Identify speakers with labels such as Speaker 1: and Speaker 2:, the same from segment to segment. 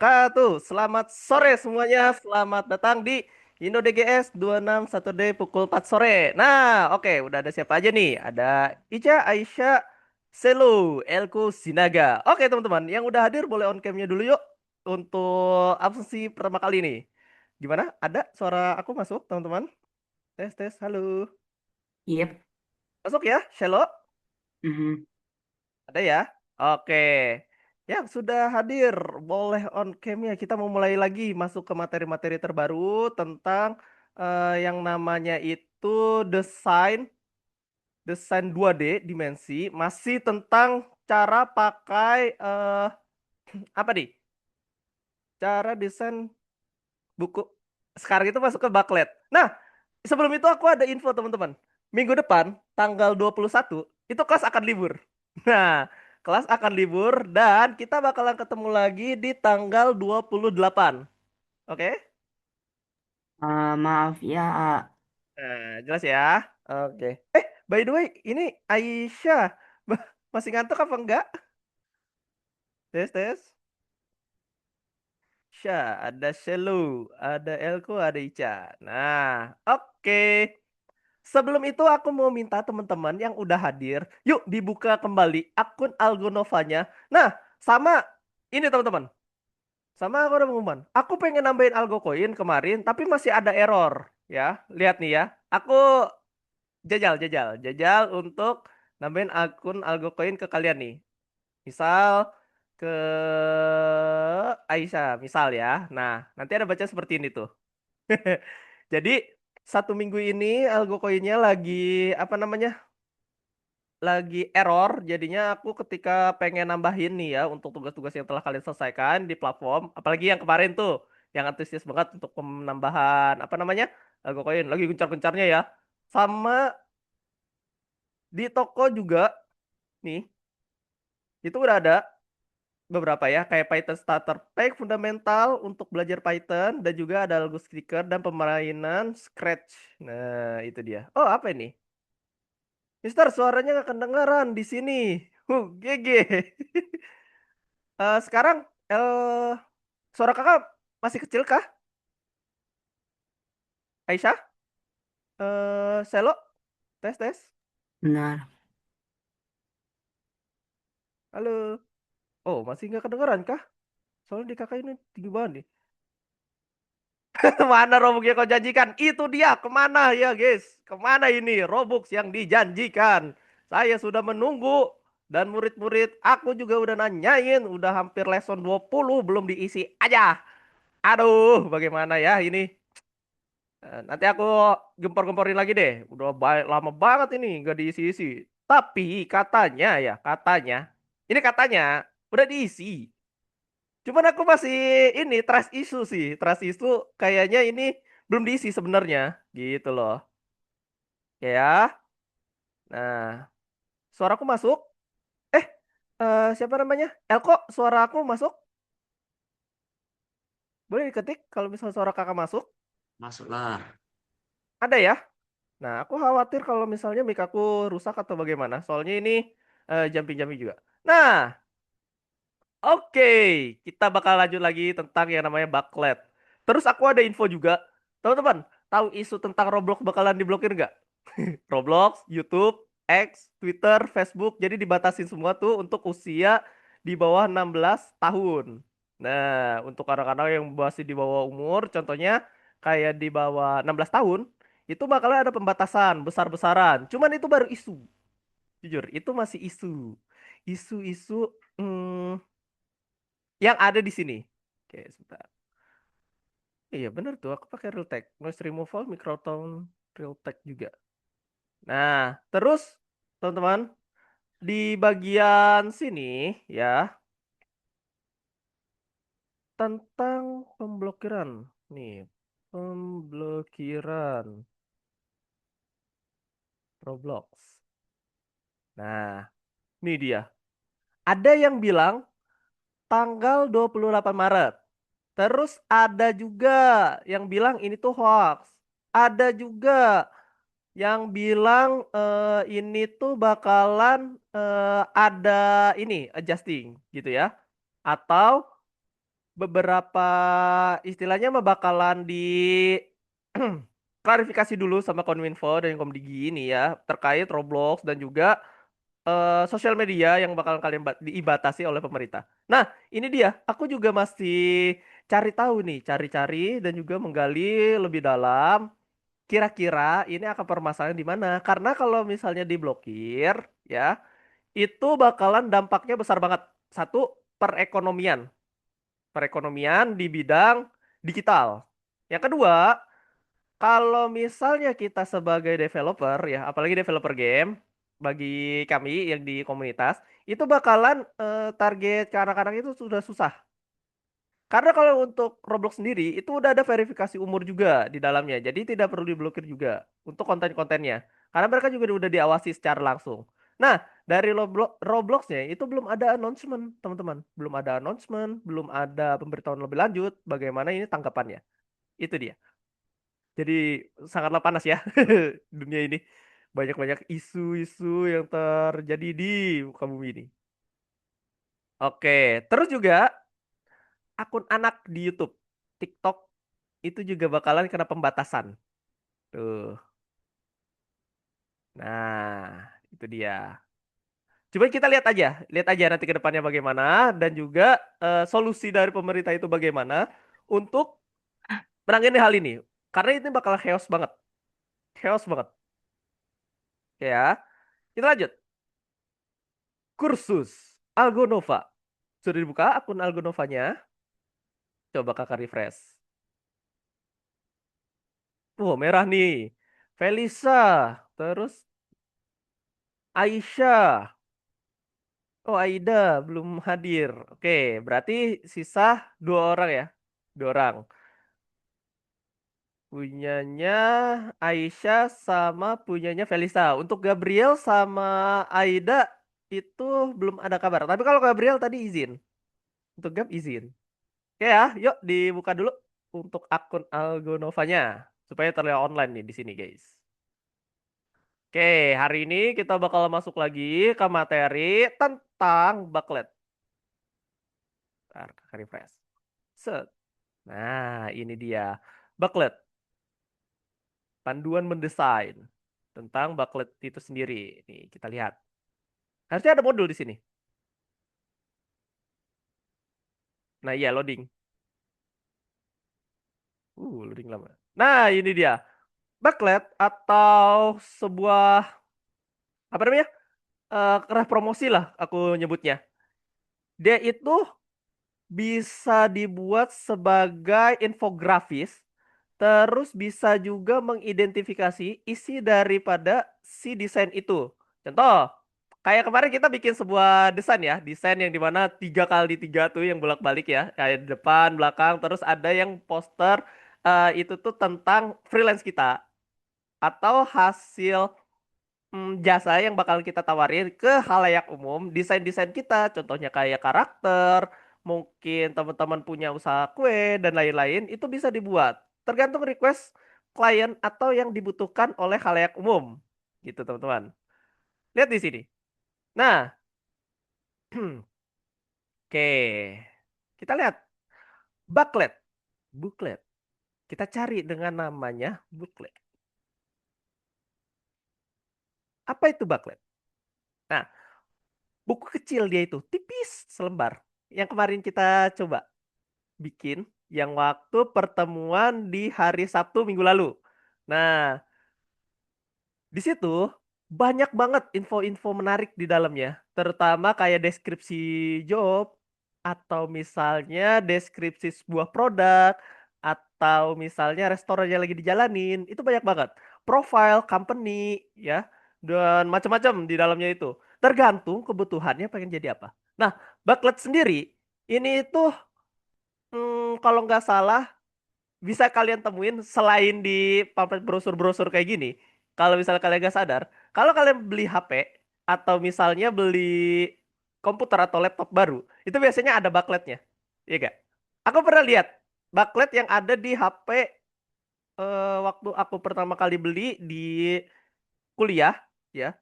Speaker 1: wabarakatuh. Selamat sore semuanya. Selamat datang di Indo DGS 26 Saturday pukul 4 sore. Nah, oke, udah ada siapa aja nih? Ada Ica, Aisyah, Selu, Elko, Sinaga. Oke, teman-teman, yang udah hadir boleh on cam-nya dulu yuk untuk absensi pertama kali nih. Gimana? Ada suara aku masuk, teman-teman? Tes, tes, halo.
Speaker 2: Yep.
Speaker 1: Masuk ya, Shelo?
Speaker 2: Mhm.
Speaker 1: Ada ya? Oke. Yang sudah hadir, boleh on cam-nya. Kita mau mulai lagi masuk ke materi-materi terbaru tentang yang namanya itu desain desain 2D dimensi, masih tentang cara pakai apa nih? Cara desain buku. Sekarang itu masuk ke Backlet. Nah, sebelum itu aku ada info teman-teman. Minggu depan, tanggal 21 itu kelas akan libur. Nah, kelas akan libur dan kita bakalan ketemu lagi di tanggal 28. Oke?
Speaker 2: Maaf ya,
Speaker 1: Nah, jelas ya. Oke. By the way, ini Aisyah. Masih ngantuk apa enggak? Tes, tes. Ada Shelu, ada Elko, ada Ica. Nah, oke. Sebelum itu aku mau minta teman-teman yang udah hadir, yuk dibuka kembali akun Algonovanya. Nah, sama ini teman-teman. Sama aku ada pengumuman. Aku pengen nambahin Algo Coin kemarin, tapi masih ada error. Ya, lihat nih ya. Aku jajal untuk nambahin akun Algo Coin ke kalian nih. Misal ke Aisyah, misal ya. Nah, nanti ada baca seperti ini tuh. Jadi satu minggu ini Algo Coinnya lagi apa namanya? Lagi error, jadinya aku ketika pengen nambahin nih ya untuk tugas-tugas yang telah kalian selesaikan di platform, apalagi yang kemarin tuh, yang antusias banget untuk penambahan apa namanya Algo Coin, lagi gencar-gencarnya ya. Sama di toko juga nih, itu udah ada beberapa ya, kayak Python Starter Pack fundamental untuk belajar Python dan juga ada Algo Sticker dan permainan Scratch. Nah, itu dia. Oh, apa ini? Mister, suaranya nggak kedengeran di sini. GG. Sekarang suara kakak masih kecil kah? Aisyah? Selo? Tes tes.
Speaker 2: benar.
Speaker 1: Halo. Oh, masih nggak kedengeran kah? Soalnya di kakak ini tinggi banget nih. Mana Robux yang kau janjikan? Itu dia. Kemana ya guys? Kemana ini Robux yang dijanjikan? Saya sudah menunggu. Dan murid-murid aku juga udah nanyain. Udah hampir lesson 20 belum diisi aja. Aduh, bagaimana ya ini? Nanti aku gempor-gemporin lagi deh. Udah lama banget ini nggak diisi-isi. Tapi katanya ya, katanya. Ini katanya udah diisi. Cuman aku masih ini trust issue sih. Trust issue kayaknya ini belum diisi sebenarnya. Gitu loh. Ya. Nah, suaraku masuk. Eh, siapa namanya? Elko, suara aku masuk? Boleh diketik kalau misalnya suara kakak masuk?
Speaker 2: Masuklah.
Speaker 1: Ada ya? Nah, aku khawatir kalau misalnya mic aku rusak atau bagaimana. Soalnya ini jumping-jumping juga. Nah, oke, kita bakal lanjut lagi tentang yang namanya backlet. Terus aku ada info juga. Teman-teman, tahu isu tentang Roblox bakalan diblokir nggak? Roblox, YouTube, X, Twitter, Facebook. Jadi dibatasin semua tuh untuk usia di bawah 16 tahun. Nah, untuk anak-anak yang masih di bawah umur, contohnya kayak di bawah 16 tahun, itu bakalan ada pembatasan besar-besaran. Cuman itu baru isu. Jujur, itu masih isu. Isu-isu yang ada di sini. Oke, sebentar. Iya, bener tuh. Aku pakai Realtek. Noise removal, microphone, Realtek juga. Nah, terus teman-teman, di bagian sini ya, tentang pemblokiran. Nih, pemblokiran Roblox. Nah, ini dia. Ada yang bilang tanggal 28 Maret. Terus ada juga yang bilang ini tuh hoax. Ada juga yang bilang ini tuh bakalan ada ini adjusting gitu ya. Atau beberapa istilahnya mah bakalan di klarifikasi dulu sama Kominfo dan Komdigi ini ya terkait Roblox dan juga sosial media yang bakal kalian dibatasi oleh pemerintah. Nah, ini dia. Aku juga masih cari tahu nih, cari-cari dan juga menggali lebih dalam. Kira-kira ini akan permasalahan di mana? Karena kalau misalnya diblokir, ya, itu bakalan dampaknya besar banget. Satu, perekonomian. Perekonomian di bidang digital. Yang kedua, kalau misalnya kita sebagai developer ya, apalagi developer game, bagi kami yang di komunitas, itu bakalan target ke anak-anak itu sudah susah. Karena kalau untuk Roblox sendiri itu udah ada verifikasi umur juga di dalamnya. Jadi tidak perlu diblokir juga untuk konten-kontennya. Karena mereka juga udah diawasi secara langsung. Nah, dari Robloxnya itu belum ada announcement, teman-teman. Belum ada announcement, belum ada pemberitahuan lebih lanjut bagaimana ini tanggapannya. Itu dia. Jadi sangatlah panas ya dunia ini. Banyak-banyak isu-isu yang terjadi di muka bumi ini. Oke, terus juga akun anak di YouTube, TikTok itu juga bakalan kena pembatasan. Tuh. Nah, itu dia. Coba kita lihat aja nanti ke depannya bagaimana dan juga solusi dari pemerintah itu bagaimana untuk menangani hal ini. Karena ini bakal chaos banget. Chaos banget. Oke ya. Kita lanjut. Kursus Algonova. Sudah dibuka akun Algonovanya? Coba kakak refresh. Merah nih. Felisa. Terus Aisyah. Oh, Aida belum hadir. Oke, berarti sisa dua orang ya. Dua orang. Punyanya Aisyah sama punyanya Felisa. Untuk Gabriel sama Aida itu belum ada kabar. Tapi kalau Gabriel tadi izin. Untuk Gab izin. Oke ya, yuk dibuka dulu untuk akun Algonovanya supaya terlihat online nih di sini guys. Oke, hari ini kita bakal masuk lagi ke materi tentang Backlet. Bentar, kakak refresh. Set. Nah, ini dia. Backlet, panduan mendesain tentang Backlet itu sendiri. Nih, kita lihat. Harusnya ada modul di sini. Nah, iya loading. Loading lama. Nah, ini dia. Backlet atau sebuah apa namanya? Kerah promosi lah aku nyebutnya. Dia itu bisa dibuat sebagai infografis, terus bisa juga mengidentifikasi isi daripada si desain itu. Contoh, kayak kemarin kita bikin sebuah desain yang dimana 3x3 tuh yang bolak-balik ya, kayak depan, belakang, terus ada yang poster itu tuh tentang freelance kita atau hasil jasa yang bakal kita tawarin ke halayak umum, desain-desain kita, contohnya kayak karakter, mungkin teman-teman punya usaha kue dan lain-lain, itu bisa dibuat. Tergantung request klien atau yang dibutuhkan oleh halayak umum. Gitu, teman-teman. Lihat di sini. Nah, oke. Kita lihat booklet. Booklet. Kita cari dengan namanya booklet. Apa itu booklet? Nah, buku kecil dia itu, tipis selembar. Yang kemarin kita coba bikin yang waktu pertemuan di hari Sabtu minggu lalu. Nah, di situ banyak banget info-info menarik di dalamnya, terutama kayak deskripsi job atau misalnya deskripsi sebuah produk atau misalnya restoran yang lagi dijalanin, itu banyak banget. Profile company ya dan macam-macam di dalamnya itu. Tergantung kebutuhannya pengen jadi apa. Nah, Backlet sendiri ini itu kalau nggak salah bisa kalian temuin selain di pamflet brosur-brosur kayak gini. Kalau misalnya kalian nggak sadar, kalau kalian beli HP atau misalnya beli komputer atau laptop baru, itu biasanya ada backlightnya. Iya gak? Aku pernah lihat backlight yang ada di HP waktu aku pertama kali beli di kuliah, ya.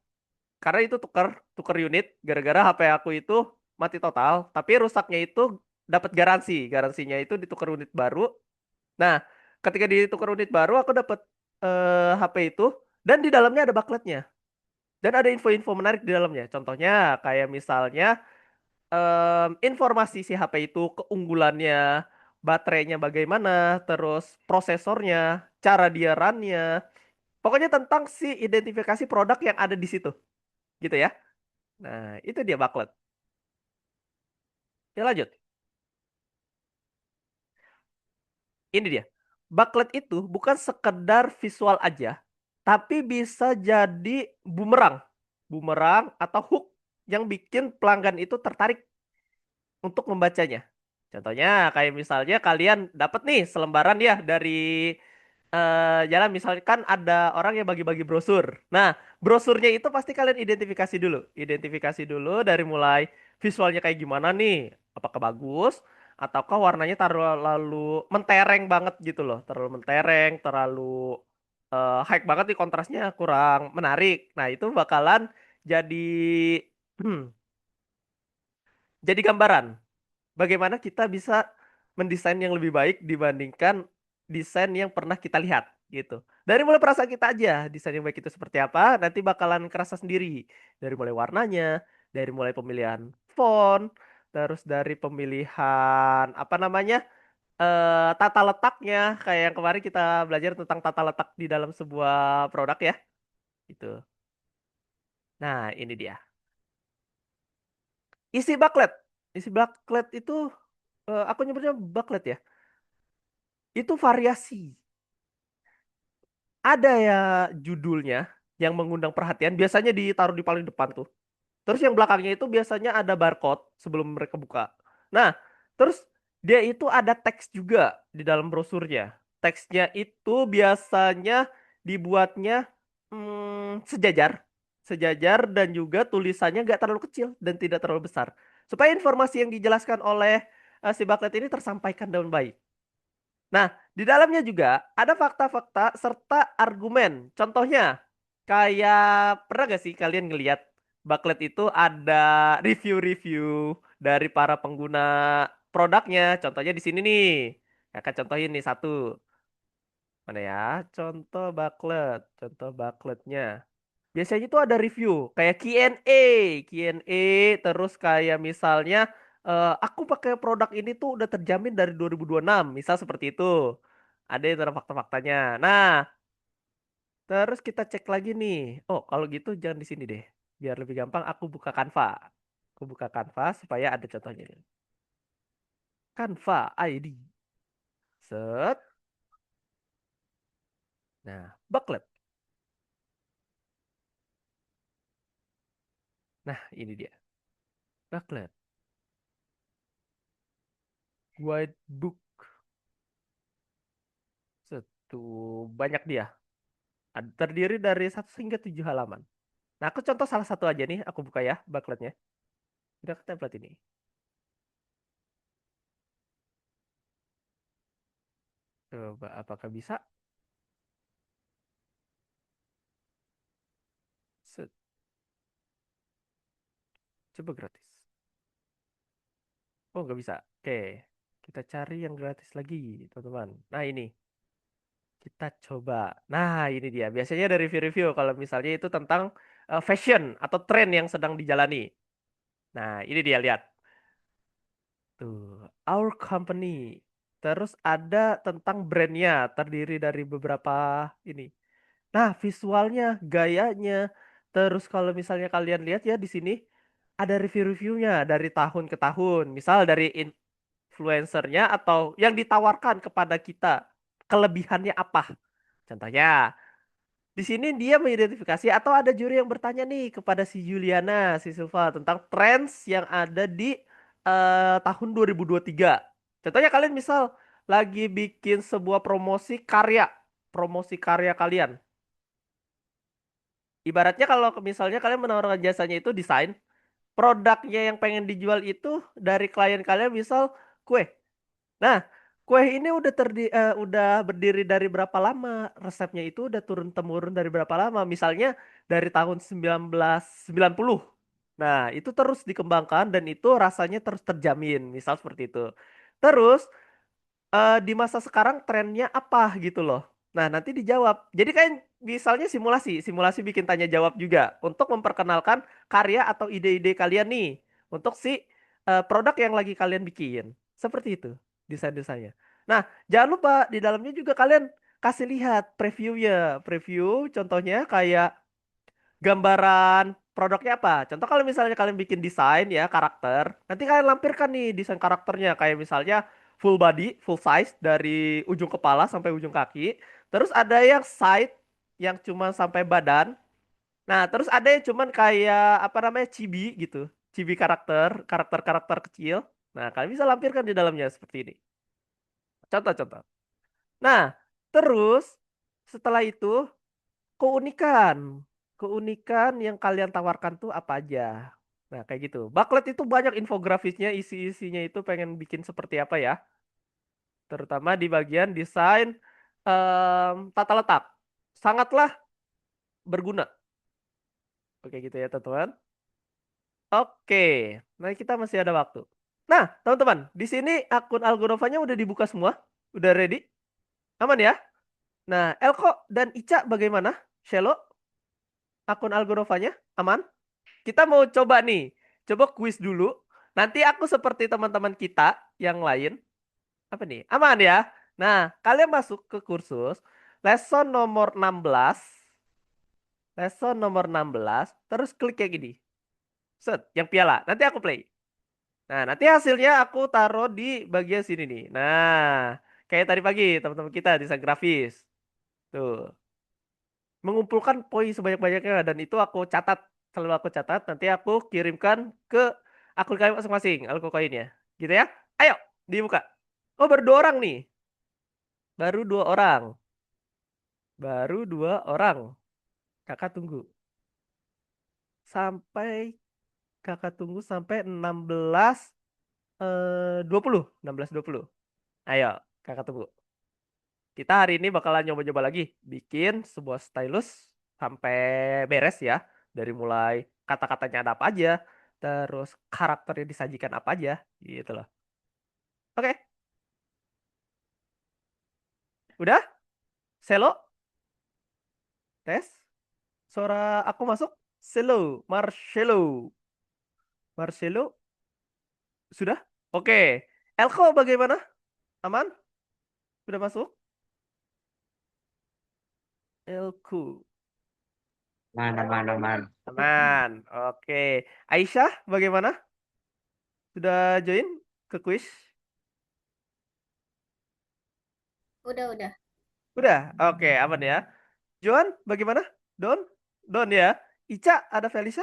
Speaker 1: Karena itu tuker unit gara-gara HP aku itu mati total, tapi rusaknya itu dapat garansi. Garansinya itu ditukar unit baru. Nah, ketika ditukar unit baru, aku dapat HP itu dan di dalamnya ada backlightnya dan ada info-info menarik di dalamnya. Contohnya kayak misalnya informasi si HP itu, keunggulannya, baterainya bagaimana, terus prosesornya, cara dia runnya, pokoknya tentang si identifikasi produk yang ada di situ, gitu ya. Nah, itu dia backlight. Ya lanjut. Ini dia. Backlight itu bukan sekedar visual aja, tapi bisa jadi bumerang. Bumerang atau hook yang bikin pelanggan itu tertarik untuk membacanya. Contohnya kayak misalnya kalian dapat nih selembaran ya dari jalan, misalkan ada orang yang bagi-bagi brosur. Nah, brosurnya itu pasti kalian identifikasi dulu. Identifikasi dulu dari mulai visualnya kayak gimana nih. Apakah bagus ataukah warnanya terlalu mentereng banget gitu loh. Terlalu mentereng, terlalu high banget nih, kontrasnya kurang menarik. Nah, itu bakalan jadi jadi gambaran bagaimana kita bisa mendesain yang lebih baik dibandingkan desain yang pernah kita lihat gitu. Dari mulai perasaan kita aja, desain yang baik itu seperti apa, nanti bakalan kerasa sendiri. Dari mulai warnanya, dari mulai pemilihan font, terus dari pemilihan apa namanya? Tata letaknya, kayak yang kemarin kita belajar tentang tata letak di dalam sebuah produk ya, gitu. Nah, ini dia. Isi backlet. Isi backlet itu aku nyebutnya backlet ya. Itu variasi. Ada ya judulnya yang mengundang perhatian, biasanya ditaruh di paling depan tuh. Terus yang belakangnya itu biasanya ada barcode sebelum mereka buka. Nah, terus dia itu ada teks juga di dalam brosurnya. Teksnya itu biasanya dibuatnya sejajar. Sejajar dan juga tulisannya nggak terlalu kecil dan tidak terlalu besar. Supaya informasi yang dijelaskan oleh si Baklet ini tersampaikan dengan baik. Nah, di dalamnya juga ada fakta-fakta serta argumen. Contohnya, kayak pernah gak sih kalian ngelihat Baklet itu ada review-review dari para pengguna produknya. Contohnya di sini nih. Akan contohin nih satu. Mana ya? Contoh Baklet. Contoh Bakletnya. Biasanya itu ada review kayak Q&A, Q&A, terus kayak misalnya aku pakai produk ini tuh udah terjamin dari 2026, misal seperti itu. Ada yang ada fakta-faktanya. Nah, terus kita cek lagi nih. Oh, kalau gitu jangan di sini deh. Biar lebih gampang aku buka Canva. Aku buka Canva supaya ada contohnya nih. Canva ID. Set. Nah, booklet. Nah, ini dia. Booklet. White book. Satu banyak dia. Terdiri dari 1 hingga 7 halaman. Nah, aku contoh salah satu aja nih, aku buka ya backlightnya. Udah ke template ini. Coba apakah bisa? Set. Coba gratis. Oh, nggak bisa. Oke, kita cari yang gratis lagi, teman-teman. Nah, ini. Kita coba. Nah, ini dia. Biasanya dari review-review kalau misalnya itu tentang fashion atau tren yang sedang dijalani. Nah, ini dia, lihat. Tuh, Our Company. Terus ada tentang brandnya, terdiri dari beberapa ini. Nah, visualnya, gayanya. Terus kalau misalnya kalian lihat ya di sini ada review-reviewnya dari tahun ke tahun. Misal dari influencernya atau yang ditawarkan kepada kita. Kelebihannya apa? Contohnya, di sini dia mengidentifikasi atau ada juri yang bertanya nih kepada si Juliana, si Silva tentang trends yang ada di tahun 2023. Contohnya kalian misal lagi bikin sebuah promosi karya kalian. Ibaratnya kalau misalnya kalian menawarkan jasanya itu desain, produknya yang pengen dijual itu dari klien kalian misal kue. Nah, kue ini udah berdiri dari berapa lama? Resepnya itu udah turun temurun dari berapa lama? Misalnya dari tahun 1990. Nah, itu terus dikembangkan dan itu rasanya terus terjamin, misal seperti itu. Terus di masa sekarang trennya apa gitu loh. Nah, nanti dijawab. Jadi kan misalnya simulasi, simulasi bikin tanya jawab juga untuk memperkenalkan karya atau ide-ide kalian nih untuk si produk yang lagi kalian bikin. Seperti itu desain-desainnya. Nah, jangan lupa di dalamnya juga kalian kasih lihat previewnya. Preview contohnya kayak gambaran produknya apa. Contoh kalau misalnya kalian bikin desain ya karakter, nanti kalian lampirkan nih desain karakternya kayak misalnya full body, full size dari ujung kepala sampai ujung kaki. Terus ada yang side yang cuma sampai badan. Nah, terus ada yang cuman kayak apa namanya chibi gitu. Chibi karakter kecil. Nah, kalian bisa lampirkan di dalamnya seperti ini. Contoh-contoh. Nah, terus setelah itu keunikan. Keunikan yang kalian tawarkan tuh apa aja? Nah, kayak gitu. Baklet itu banyak infografisnya, isi-isinya itu pengen bikin seperti apa ya? Terutama di bagian desain tata letak. Sangatlah berguna. Oke gitu ya, teman-teman. Oke. Nah, kita masih ada waktu. Nah, teman-teman, di sini akun Algonovanya udah dibuka semua. Udah ready? Aman ya? Nah, Elko dan Ica bagaimana? Shelo, akun Algonovanya aman? Kita mau coba nih, coba kuis dulu. Nanti aku seperti teman-teman kita yang lain. Apa nih? Aman ya? Nah, kalian masuk ke kursus lesson nomor 16. Lesson nomor 16, terus klik kayak gini. Set, yang piala. Nanti aku play. Nah, nanti hasilnya aku taruh di bagian sini nih. Nah, kayak tadi pagi teman-teman kita desain grafis. Tuh, mengumpulkan poin sebanyak-banyaknya dan itu aku catat, selalu aku catat, nanti aku kirimkan ke akun kalian masing-masing aku koinnya gitu ya. Ayo dibuka. Oh, baru 2 orang nih, baru 2 orang, baru 2 orang. Kakak tunggu sampai, kakak tunggu sampai 16 20, 16 20. Ayo kakak tunggu. Kita hari ini bakalan nyoba-nyoba lagi bikin sebuah stylus sampai beres ya. Dari mulai kata-katanya ada apa aja, terus karakter yang disajikan apa aja, gitu loh. Oke, udah? Selo, tes. Suara aku masuk? Selo, Marcelo. Marcelo, sudah? Oke. Elko bagaimana? Aman? Sudah masuk? Elko.
Speaker 2: Mana, mana, mana.
Speaker 1: Aman. Oke. Aisyah bagaimana? Sudah join ke quiz?
Speaker 3: Udah.
Speaker 1: Udah? Oke, aman ya. Johan, bagaimana? Don? Don ya. Ica, ada Felisa?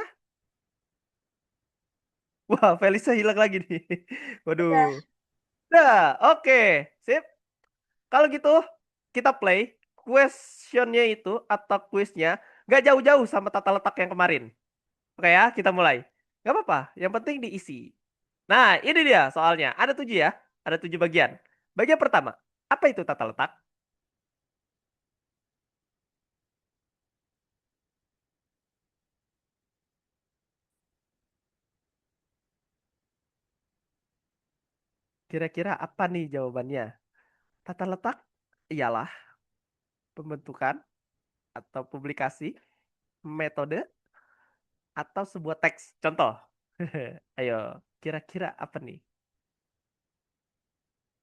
Speaker 1: Wah, Felisa hilang lagi nih. Waduh.
Speaker 3: Udah.
Speaker 1: Nah, oke. Sip. Kalau gitu, kita play questionnya itu atau quiznya nggak jauh-jauh sama tata letak yang kemarin. Oke ya, kita mulai. Nggak apa-apa, yang penting diisi. Nah, ini dia soalnya. Ada 7 ya. Ada 7 bagian. Bagian pertama, apa itu tata letak? Kira-kira apa nih jawabannya? Tata letak ialah pembentukan atau publikasi, metode, atau sebuah teks. Contoh. Ayo, kira-kira apa nih?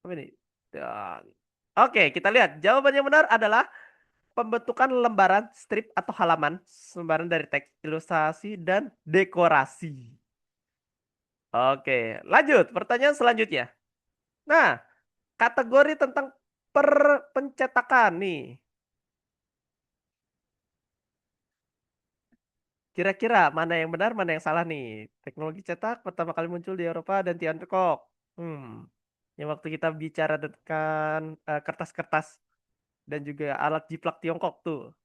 Speaker 1: Apa nih? Ya. Oke, kita lihat. Jawaban yang benar adalah pembentukan lembaran, strip atau halaman, lembaran dari teks, ilustrasi, dan dekorasi. Oke, lanjut. Pertanyaan selanjutnya. Nah, kategori tentang pencetakan nih. Kira-kira mana yang benar, mana yang salah nih? Teknologi cetak pertama kali muncul di Eropa dan Tiongkok. Yang waktu kita bicara tentang kertas-kertas dan juga alat jiplak Tiongkok tuh.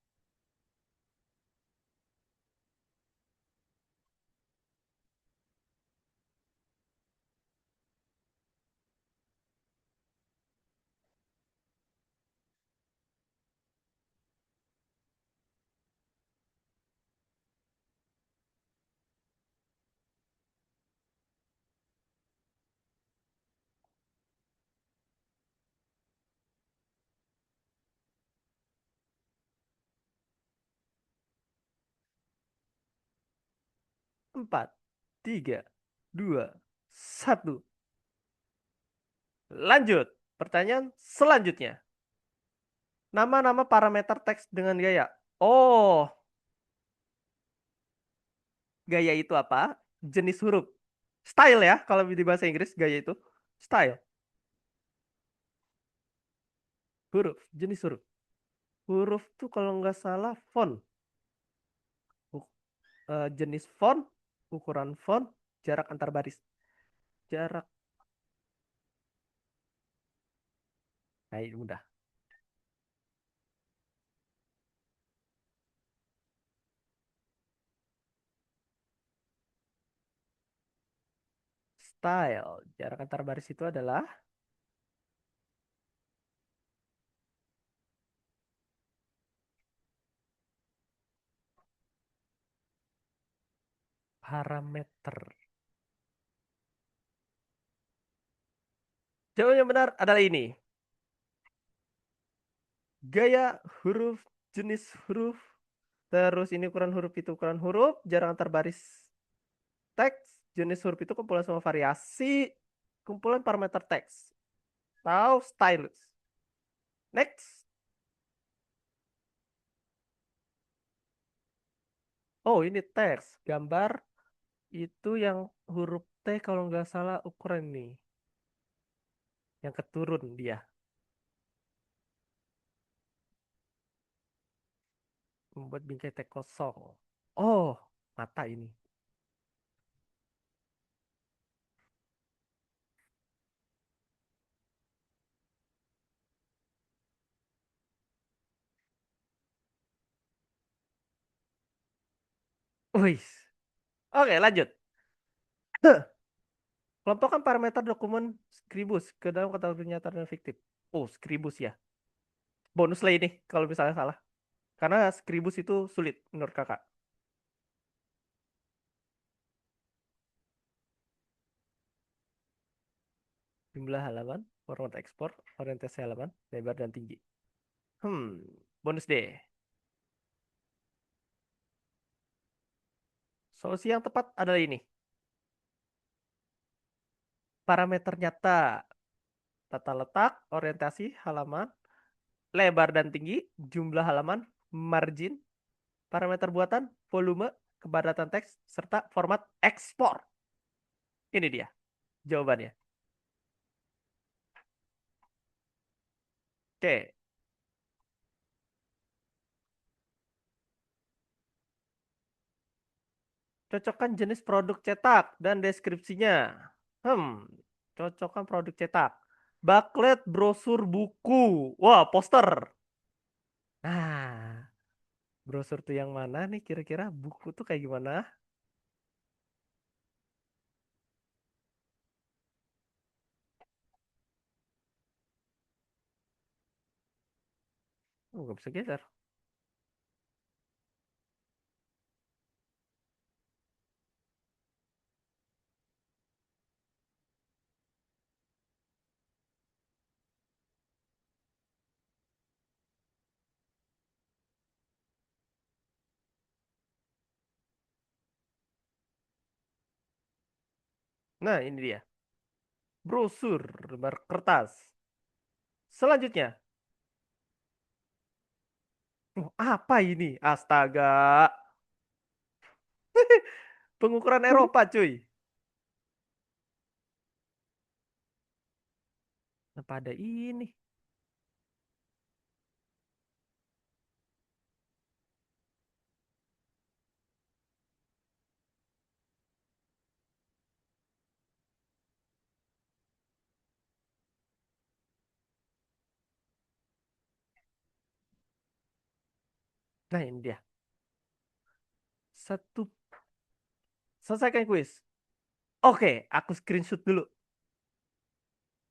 Speaker 1: 4, 3, 2, 1. Lanjut. Pertanyaan selanjutnya. Nama-nama parameter teks dengan gaya. Oh, gaya itu apa? Jenis huruf. Style ya, kalau di bahasa Inggris gaya itu. Style. Huruf, jenis huruf. Huruf tuh kalau nggak salah font. Jenis font, ukuran font, jarak antar baris. Jarak. Nah, ini mudah. Style. Jarak antar baris itu adalah parameter. Jawaban yang benar adalah ini. Gaya huruf, jenis huruf, terus ini ukuran huruf itu ukuran huruf, jarak antar baris teks, jenis huruf itu kumpulan semua variasi, kumpulan parameter teks. Tahu stylus. Next. Oh, ini teks. Gambar itu yang huruf T kalau nggak salah ukuran ini. Yang keturun dia. Membuat bingkai T kosong. Oh, mata ini. Wih. Oke, lanjut. Kelompokkan parameter dokumen Scribus ke dalam kategori nyata dan fiktif. Oh, Scribus ya. Bonus lah ini kalau misalnya salah. Karena Scribus itu sulit menurut kakak. Jumlah halaman, format ekspor, orientasi halaman, lebar dan tinggi. Bonus deh. Solusi yang tepat adalah ini. Parameter nyata, tata letak, orientasi halaman, lebar dan tinggi, jumlah halaman, margin, parameter buatan, volume, kepadatan teks, serta format ekspor. Ini dia jawabannya. Oke, cocokkan jenis produk cetak dan deskripsinya. Cocokkan produk cetak. Booklet, brosur, buku. Wah, poster. Nah, brosur tuh yang mana nih kira-kira? Buku tuh kayak gimana? Oh, nggak bisa geser. Nah, ini dia. Brosur, lembar kertas. Selanjutnya. Apa ini? Astaga. Pengukuran Eropa, cuy. Kenapa ada ini? Nah, ini dia. Satu. Selesaikan kuis. Oke, aku screenshot dulu.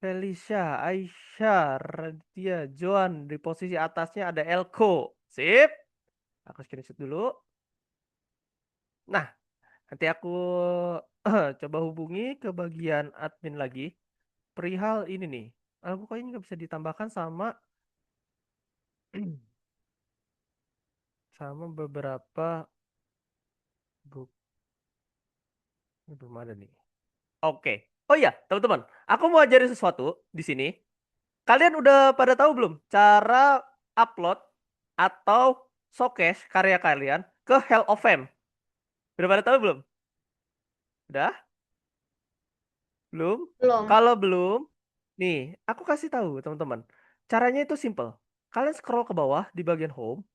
Speaker 1: Felicia, Aisyah, Raditya, Joan. Di posisi atasnya ada Elko. Sip. Aku screenshot dulu. Nah, nanti aku coba hubungi ke bagian admin lagi. Perihal ini nih. Kok ini nggak bisa ditambahkan sama sama beberapa bukti. Ini belum ada nih. Oke. Oh iya, teman-teman, aku mau ajarin sesuatu di sini. Kalian udah pada tahu belum cara upload atau showcase karya kalian ke Hall of Fame? Udah pada tahu belum? Udah? Belum?
Speaker 3: Belum.
Speaker 1: Kalau belum, nih, aku kasih tahu teman-teman. Caranya itu simple. Kalian scroll ke bawah di bagian home.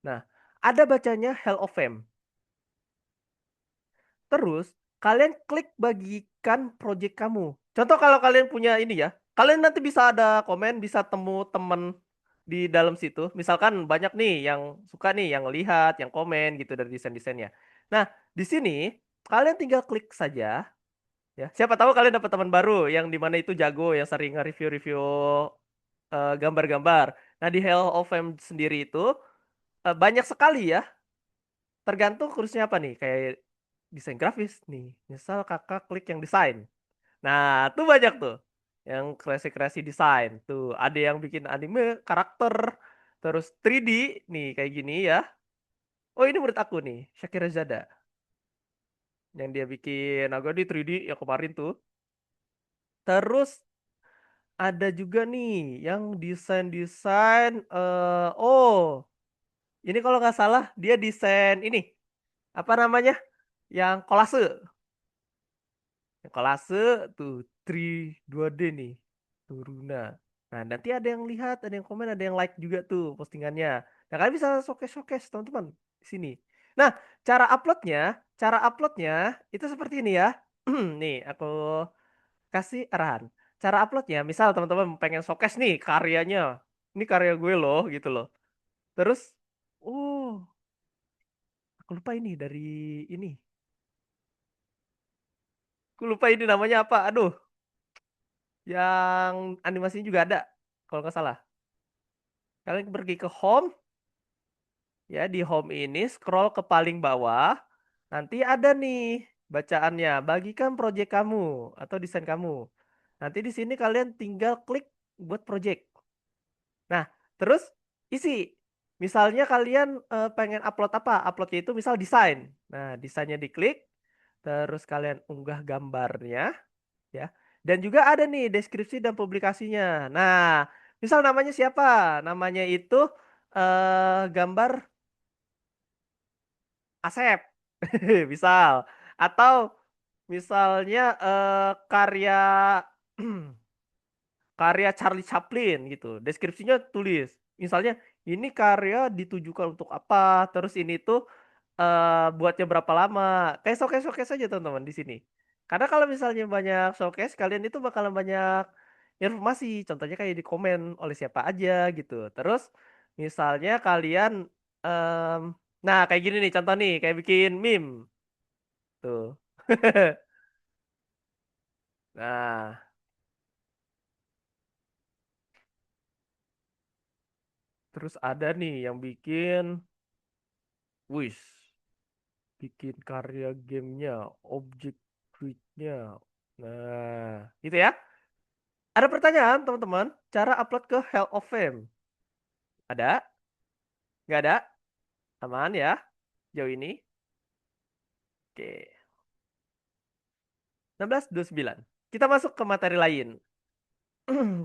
Speaker 1: Nah, ada bacanya Hall of Fame. Terus, kalian klik bagikan project kamu. Contoh kalau kalian punya ini ya, kalian nanti bisa ada komen, bisa temu temen di dalam situ. Misalkan banyak nih yang suka nih, yang lihat, yang komen gitu dari desain-desainnya. Nah, di sini kalian tinggal klik saja ya. Siapa tahu kalian dapat teman baru yang di mana itu jago, yang sering nge-review-review gambar-gambar. Nah, di Hall of Fame sendiri itu banyak sekali ya. Tergantung kursusnya apa nih, kayak desain grafis nih. Misal kakak klik yang desain. Nah, tuh banyak tuh. Yang kreasi-kreasi desain. Tuh, ada yang bikin anime, karakter, terus 3D, nih kayak gini ya. Oh, ini menurut aku nih, Shakira Zada. Yang dia bikin agak di 3D yang kemarin tuh. Terus ada juga nih yang desain-desain oh, ini kalau nggak salah dia desain ini apa namanya? Yang kolase. Yang kolase tuh 3 2D nih. Turuna. Nah, nanti ada yang lihat, ada yang komen, ada yang like juga tuh postingannya. Nah, kalian bisa showcase-showcase teman-teman di sini. Nah, cara uploadnya itu seperti ini ya. Nih, aku kasih arahan. Cara uploadnya, misal teman-teman pengen showcase nih karyanya. Ini karya gue loh, gitu loh. Terus, oh, aku lupa ini dari ini. Aku lupa ini namanya apa. Aduh, yang animasinya juga ada. Kalau nggak salah. Kalian pergi ke home. Ya, di home ini scroll ke paling bawah. Nanti ada nih bacaannya. Bagikan project kamu atau desain kamu. Nanti di sini kalian tinggal klik buat project. Nah, terus isi. Misalnya kalian pengen upload apa? Uploadnya itu misal desain. Nah, desainnya diklik. Terus kalian unggah gambarnya. Ya. Dan juga ada nih deskripsi dan publikasinya. Nah, misal namanya siapa? Namanya itu gambar Asep. Misal. Atau misalnya karya karya Charlie Chaplin gitu. Deskripsinya tulis. Misalnya ini karya ditujukan untuk apa, terus ini tuh buatnya berapa lama. Kayak showcase-showcase aja teman-teman di sini. Karena kalau misalnya banyak showcase, kalian itu bakalan banyak informasi. Contohnya kayak di komen oleh siapa aja gitu. Terus misalnya kalian em, nah kayak gini nih contoh nih, kayak bikin meme tuh. Nah, terus ada nih yang bikin wis, bikin karya gamenya, objek tweetnya. Nah, gitu ya. Ada pertanyaan teman-teman, cara upload ke Hall of Fame. Ada? Nggak ada? Aman ya? Jauh ini? Oke. 16:29. Kita masuk ke materi lain.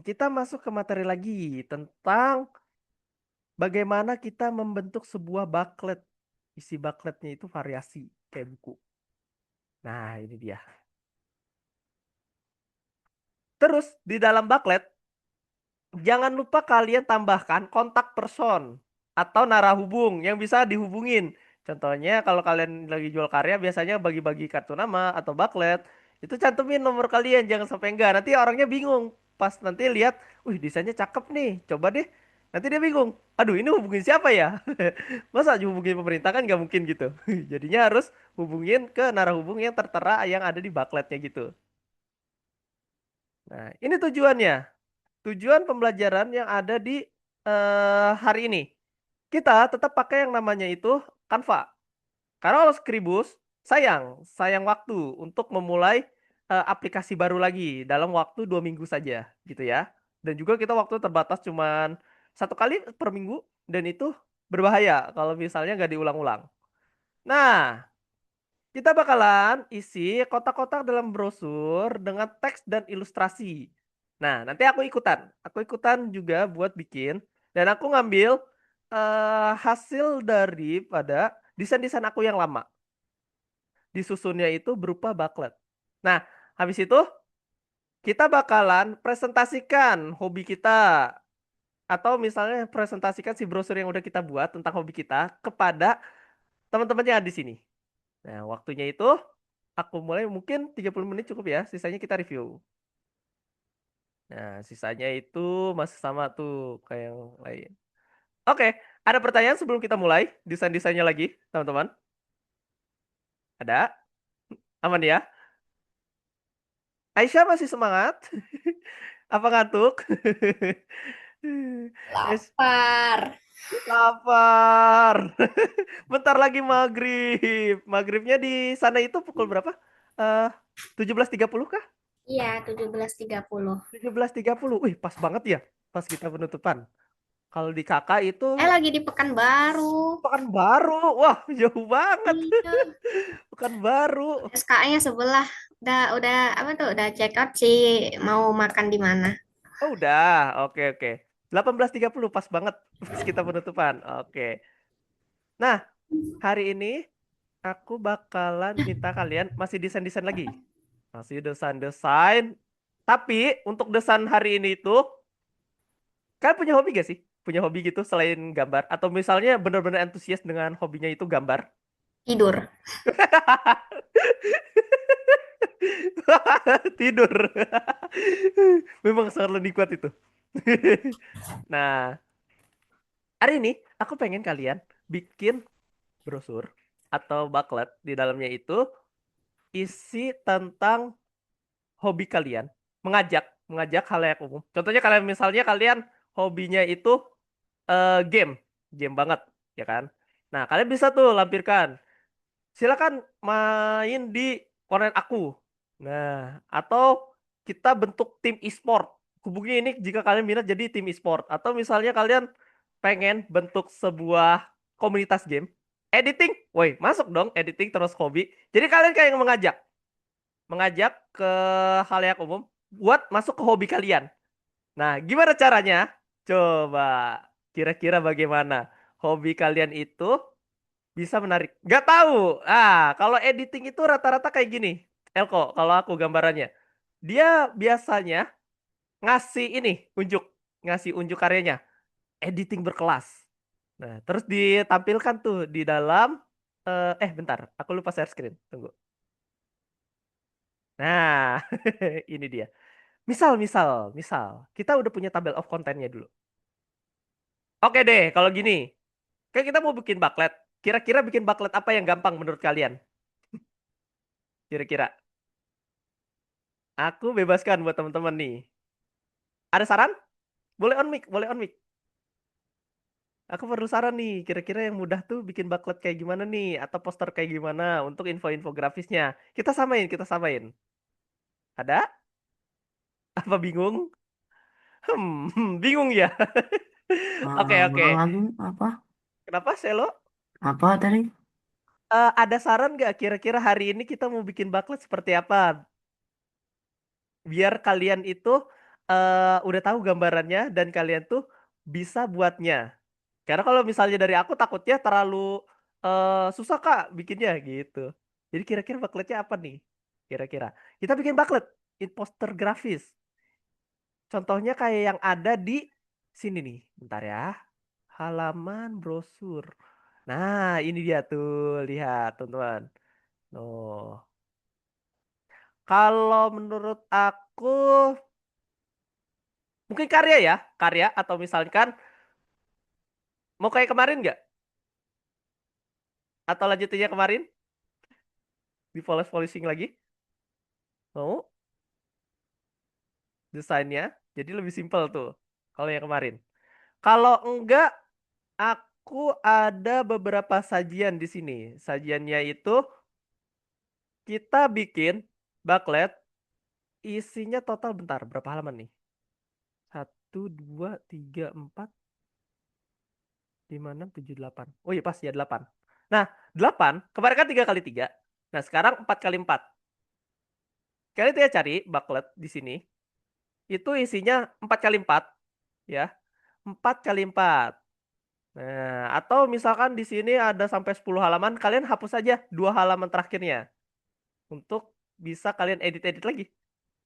Speaker 1: Kita masuk ke materi lagi tentang bagaimana kita membentuk sebuah booklet. Isi bookletnya itu variasi kayak buku. Nah, ini dia. Terus di dalam booklet jangan lupa kalian tambahkan kontak person atau narahubung yang bisa dihubungin. Contohnya kalau kalian lagi jual karya biasanya bagi-bagi kartu nama atau booklet, itu cantumin nomor kalian jangan sampai enggak. Nanti orangnya bingung. Pas nanti lihat, wih desainnya cakep nih, coba deh. Nanti dia bingung. Aduh ini hubungin siapa ya? Masa hubungin pemerintah kan nggak mungkin gitu. Jadinya harus hubungin ke narahubung yang tertera yang ada di bookletnya gitu. Nah, ini tujuannya. Tujuan pembelajaran yang ada di hari ini. Kita tetap pakai yang namanya itu Canva. Karena kalau Scribus sayang waktu untuk memulai aplikasi baru lagi dalam waktu 2 minggu saja, gitu ya. Dan juga kita waktu terbatas cuman 1 kali per minggu dan itu berbahaya kalau misalnya nggak diulang-ulang. Nah, Kita bakalan isi kotak-kotak dalam brosur dengan teks dan ilustrasi. Nah, nanti aku ikutan. Aku ikutan juga buat bikin. Dan aku ngambil hasil daripada desain-desain aku yang lama. Disusunnya itu berupa booklet. Nah, habis itu kita bakalan presentasikan hobi kita. Atau misalnya presentasikan si brosur yang udah kita buat tentang hobi kita kepada teman-teman yang ada di sini. Nah, waktunya itu aku mulai mungkin 30 menit cukup ya, sisanya kita review. Nah, sisanya itu masih sama tuh kayak yang lain. Oke, ada pertanyaan sebelum kita mulai desain-desainnya lagi, teman-teman? Ada? Aman ya? Aisyah masih semangat? Apa ngantuk? Es
Speaker 3: Lapar.
Speaker 1: lapar. Bentar lagi maghrib. Maghribnya di sana itu pukul berapa? 17.30 kah?
Speaker 3: Iya, 17.30.
Speaker 1: 17.30. Wih, pas banget ya. Pas kita penutupan. Kalau di kakak itu
Speaker 3: Lagi di Pekanbaru.
Speaker 1: Pekanbaru. Wah, jauh banget.
Speaker 3: Iya.
Speaker 1: Pekanbaru.
Speaker 3: SKA-nya sebelah. Udah apa tuh? Udah check out sih mau makan di mana.
Speaker 1: Oh, udah. Oke, oke. 18.30 pas banget pas kita penutupan. Oke. Nah, hari ini aku bakalan minta kalian masih desain-desain lagi. Masih desain-desain. Tapi untuk desain hari ini itu, kalian punya hobi gak sih? Punya hobi gitu selain gambar? Atau misalnya benar-benar antusias dengan hobinya itu gambar?
Speaker 3: Tidur.
Speaker 1: Tidur. Memang sangat nikmat itu. Nah, hari ini aku pengen kalian bikin brosur atau booklet di dalamnya itu isi tentang hobi kalian, mengajak mengajak halayak umum. Contohnya kalian misalnya kalian hobinya itu game, game banget, ya kan? Nah, kalian bisa tuh lampirkan. Silakan main di konten aku. Nah, atau kita bentuk tim e-sport. Hubungi ini jika kalian minat jadi tim e-sport. Atau misalnya kalian pengen bentuk sebuah komunitas game. Editing, woi masuk dong editing terus hobi. Jadi kalian kayak yang mengajak ke halayak umum buat masuk ke hobi kalian. Nah, gimana caranya? Coba kira-kira bagaimana hobi kalian itu bisa menarik. Nggak tahu. Kalau editing itu rata-rata kayak gini. Elko, kalau aku gambarannya. Dia biasanya ngasih ini, ngasih unjuk karyanya. Editing berkelas. Nah, terus ditampilkan tuh di dalam, bentar, aku lupa share screen. Tunggu. Nah, ini dia. Misal, kita udah punya tabel of contentnya dulu. Oke deh, kalau gini. Kayak kita mau bikin booklet. Kira-kira bikin booklet apa yang gampang menurut kalian? Kira-kira. Aku bebaskan buat teman-teman nih. Ada saran? Boleh on mic, boleh on mic. Aku perlu saran nih. Kira-kira yang mudah tuh bikin booklet kayak gimana nih? Atau poster kayak gimana untuk info-infografisnya? Kita samain. Ada? Apa bingung? Bingung ya? Oke, oke.
Speaker 2: Ulang lagi apa?
Speaker 1: Kenapa, Selo?
Speaker 2: Apa tadi?
Speaker 1: Ada saran nggak kira-kira hari ini kita mau bikin booklet seperti apa? Biar kalian itu udah tahu gambarannya dan kalian tuh bisa buatnya. Karena kalau misalnya dari aku takutnya terlalu susah Kak bikinnya gitu. Jadi kira-kira bookletnya apa nih? Kira-kira. Kita bikin booklet, poster grafis. Contohnya kayak yang ada di sini nih. Bentar ya. Halaman brosur. Nah, ini dia tuh. Lihat, teman-teman. Oh. Kalau menurut aku mungkin karya ya, karya atau misalkan mau kayak kemarin nggak? Atau lanjutinnya kemarin di polish polishing lagi? Mau desainnya? Jadi lebih simpel tuh kalau yang kemarin. Kalau enggak, aku ada beberapa sajian di sini. Sajiannya itu kita bikin booklet isinya total bentar berapa halaman nih? Satu, dua, tiga, empat, lima, enam, tujuh, delapan. Oh iya pas ya 8. Nah, 8 kemarin kan 3 kali 3. Nah, sekarang 4 kali 4. Kalian tidak cari bucklet di sini. Itu isinya 4 kali 4 ya. 4 kali 4. Nah, atau misalkan di sini ada sampai 10 halaman, kalian hapus saja 2 halaman terakhirnya untuk bisa kalian edit-edit lagi,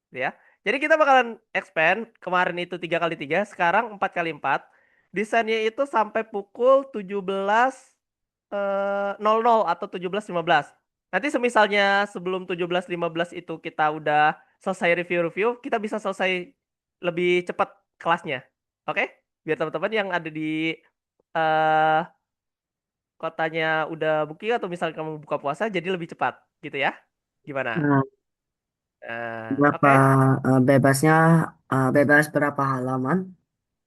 Speaker 1: ya. Jadi kita bakalan expand kemarin itu 3 kali 3, sekarang 4 kali 4. Desainnya itu sampai pukul 17.00 atau 17.15. Nanti semisalnya sebelum 17.15 itu kita udah selesai review-review, kita bisa selesai lebih cepat kelasnya. Oke? Biar teman-teman yang ada di eh kotanya udah booking atau misalnya kamu buka puasa jadi lebih cepat gitu ya. Gimana?
Speaker 2: Nah, berapa
Speaker 1: Oke.
Speaker 2: bebasnya bebas berapa halaman?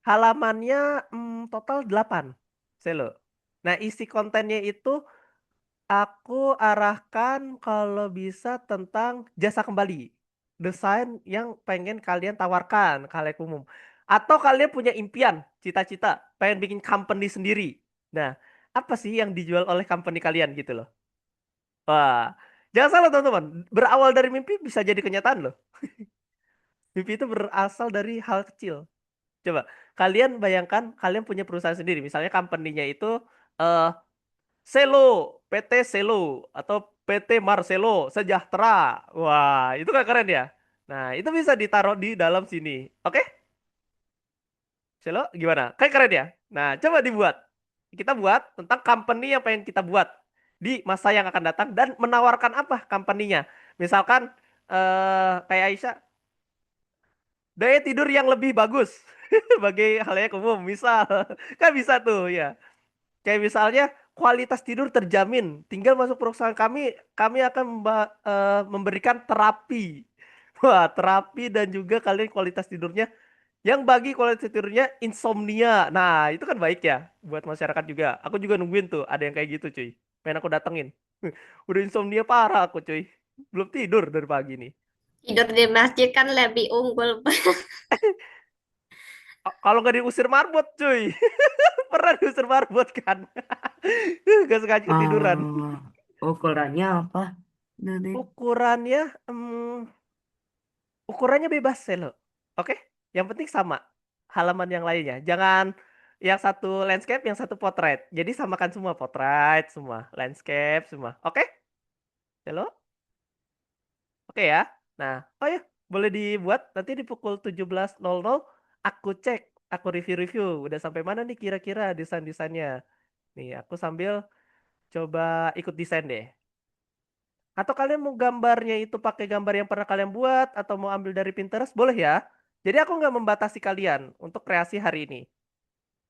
Speaker 1: Halamannya total 8. Selo. Nah, isi kontennya itu aku arahkan kalau bisa tentang jasa kembali. Desain yang pengen kalian tawarkan ke halayak umum. Atau kalian punya impian, cita-cita, pengen bikin company sendiri. Nah, apa sih yang dijual oleh company kalian gitu loh. Wah, jangan salah teman-teman. Berawal dari mimpi bisa jadi kenyataan loh. Mimpi itu berasal dari hal kecil. Coba, kalian bayangkan kalian punya perusahaan sendiri. Misalnya company-nya itu eh Selo, PT Selo atau PT Marcelo Sejahtera. Wah, itu kan keren ya. Nah, itu bisa ditaruh di dalam sini. Oke? Selo gimana? Kayak keren ya? Nah, coba dibuat. Kita buat tentang company yang pengen kita buat di masa yang akan datang dan menawarkan apa company-nya. Misalkan kayak Aisyah, daya tidur yang lebih bagus bagi halayak umum, misal. Kan bisa tuh ya. Kayak misalnya kualitas tidur terjamin. Tinggal masuk perusahaan kami, kami akan memberikan terapi. Wah, terapi dan juga kalian kualitas tidurnya yang bagi kualitas tidurnya insomnia. Nah, itu kan baik ya buat masyarakat juga. Aku juga nungguin tuh ada yang kayak gitu, cuy. Pengen aku datengin. Udah insomnia parah aku, cuy. Belum tidur dari pagi nih.
Speaker 3: Tidur di masjid kan lebih unggul.
Speaker 1: Kalau nggak diusir marbot, cuy. Pernah diusir marbot kan? Gak sengaja ketiduran.
Speaker 2: Ukurannya apa? Nanti.
Speaker 1: Ukurannya, ukurannya bebas ya lo. Oke? Yang penting sama halaman yang lainnya. Jangan yang satu landscape, yang satu portrait. Jadi samakan semua portrait, semua landscape, semua. Oke? Halo? Oke ya. Nah, oh ya, boleh dibuat nanti di pukul 17.00 aku cek, aku review-review udah sampai mana nih kira-kira desain-desainnya. Nih, aku sambil coba ikut desain deh. Atau kalian mau gambarnya itu pakai gambar yang pernah kalian buat atau mau ambil dari Pinterest, boleh ya. Jadi aku nggak membatasi kalian untuk kreasi hari ini.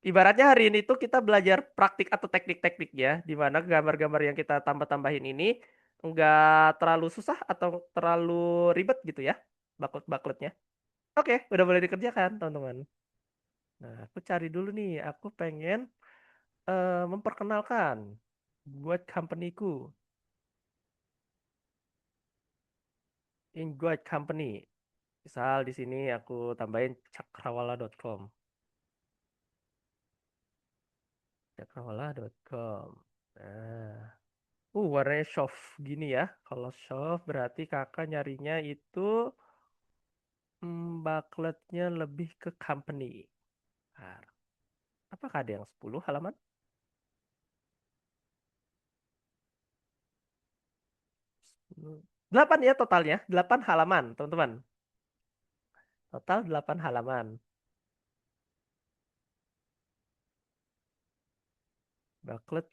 Speaker 1: Ibaratnya hari ini tuh kita belajar praktik atau teknik-teknik ya, di mana gambar-gambar yang kita tambah-tambahin ini nggak terlalu susah atau terlalu ribet gitu ya, baklet-bakletnya. Oke, udah boleh dikerjakan teman-teman. Nah, aku cari dulu nih, aku pengen memperkenalkan buat companyku, Invite Company. Misal di sini aku tambahin cakrawala.com. Cakrawala.com. Nah, warnanya soft gini ya. Kalau soft berarti kakak nyarinya itu backletnya lebih ke company. Nah, apakah ada yang 10 halaman? 8 ya totalnya, 8 halaman, teman-teman. Total 8 halaman. Backlet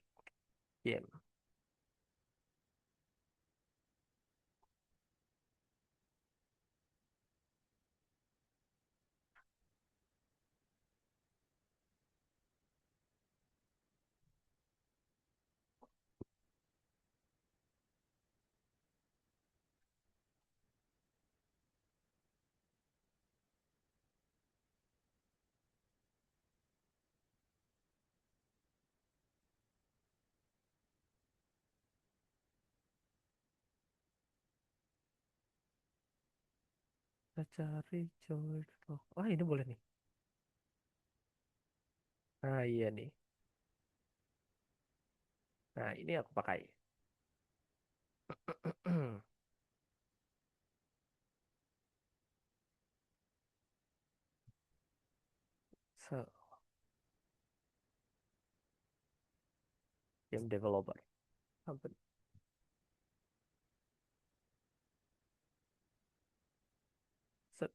Speaker 1: game. Kita cari joy. Oh, ini boleh nih. Nah, iya nih. Nah, ini aku pakai. So, game developer company. So,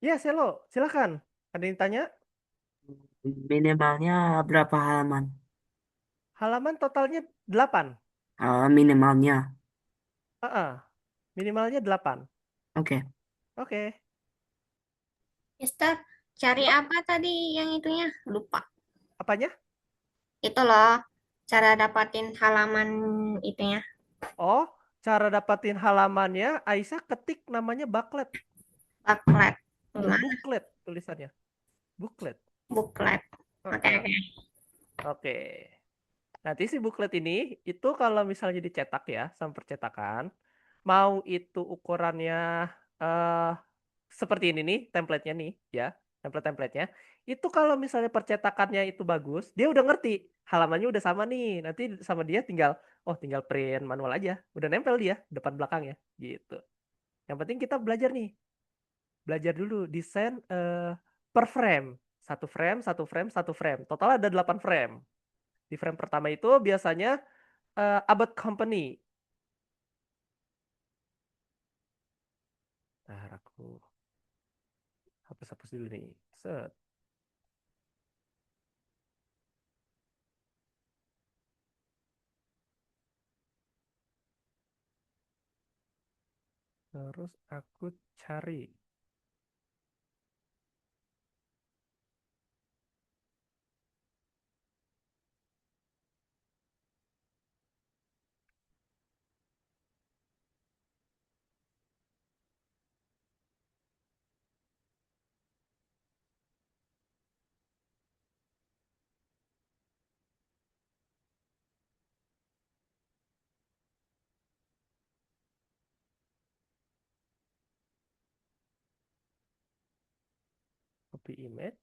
Speaker 1: ya, Selo, silakan. Ada yang tanya?
Speaker 2: Minimalnya berapa halaman?
Speaker 1: Halaman totalnya 8.
Speaker 2: Minimalnya.
Speaker 1: Minimalnya 8.
Speaker 2: Oke.
Speaker 1: Oke.
Speaker 3: Mister, cari apa tadi yang itunya? Lupa.
Speaker 1: Apanya?
Speaker 3: Itu loh, cara dapatin halaman itunya.
Speaker 1: Oh, cara dapatin halamannya, Aisyah ketik namanya booklet.
Speaker 3: Booklet. Gimana?
Speaker 1: Booklet tulisannya. Booklet.
Speaker 3: Booklet. Oke,
Speaker 1: Heeh.
Speaker 3: oke.
Speaker 1: Oke. Nanti si booklet ini itu kalau misalnya dicetak ya sama percetakan, mau itu ukurannya eh seperti ini nih template-nya nih ya, template-templatenya. Itu kalau misalnya percetakannya itu bagus, dia udah ngerti halamannya udah sama nih. Nanti sama dia tinggal print manual aja, udah nempel dia depan belakangnya gitu. Yang penting kita belajar nih, belajar dulu desain per frame. Satu frame, satu frame, satu frame. Total ada 8 frame. Di frame pertama itu biasanya about company. Nah, aku hapus-hapus dulu nih. Set. Terus aku cari. Copy image.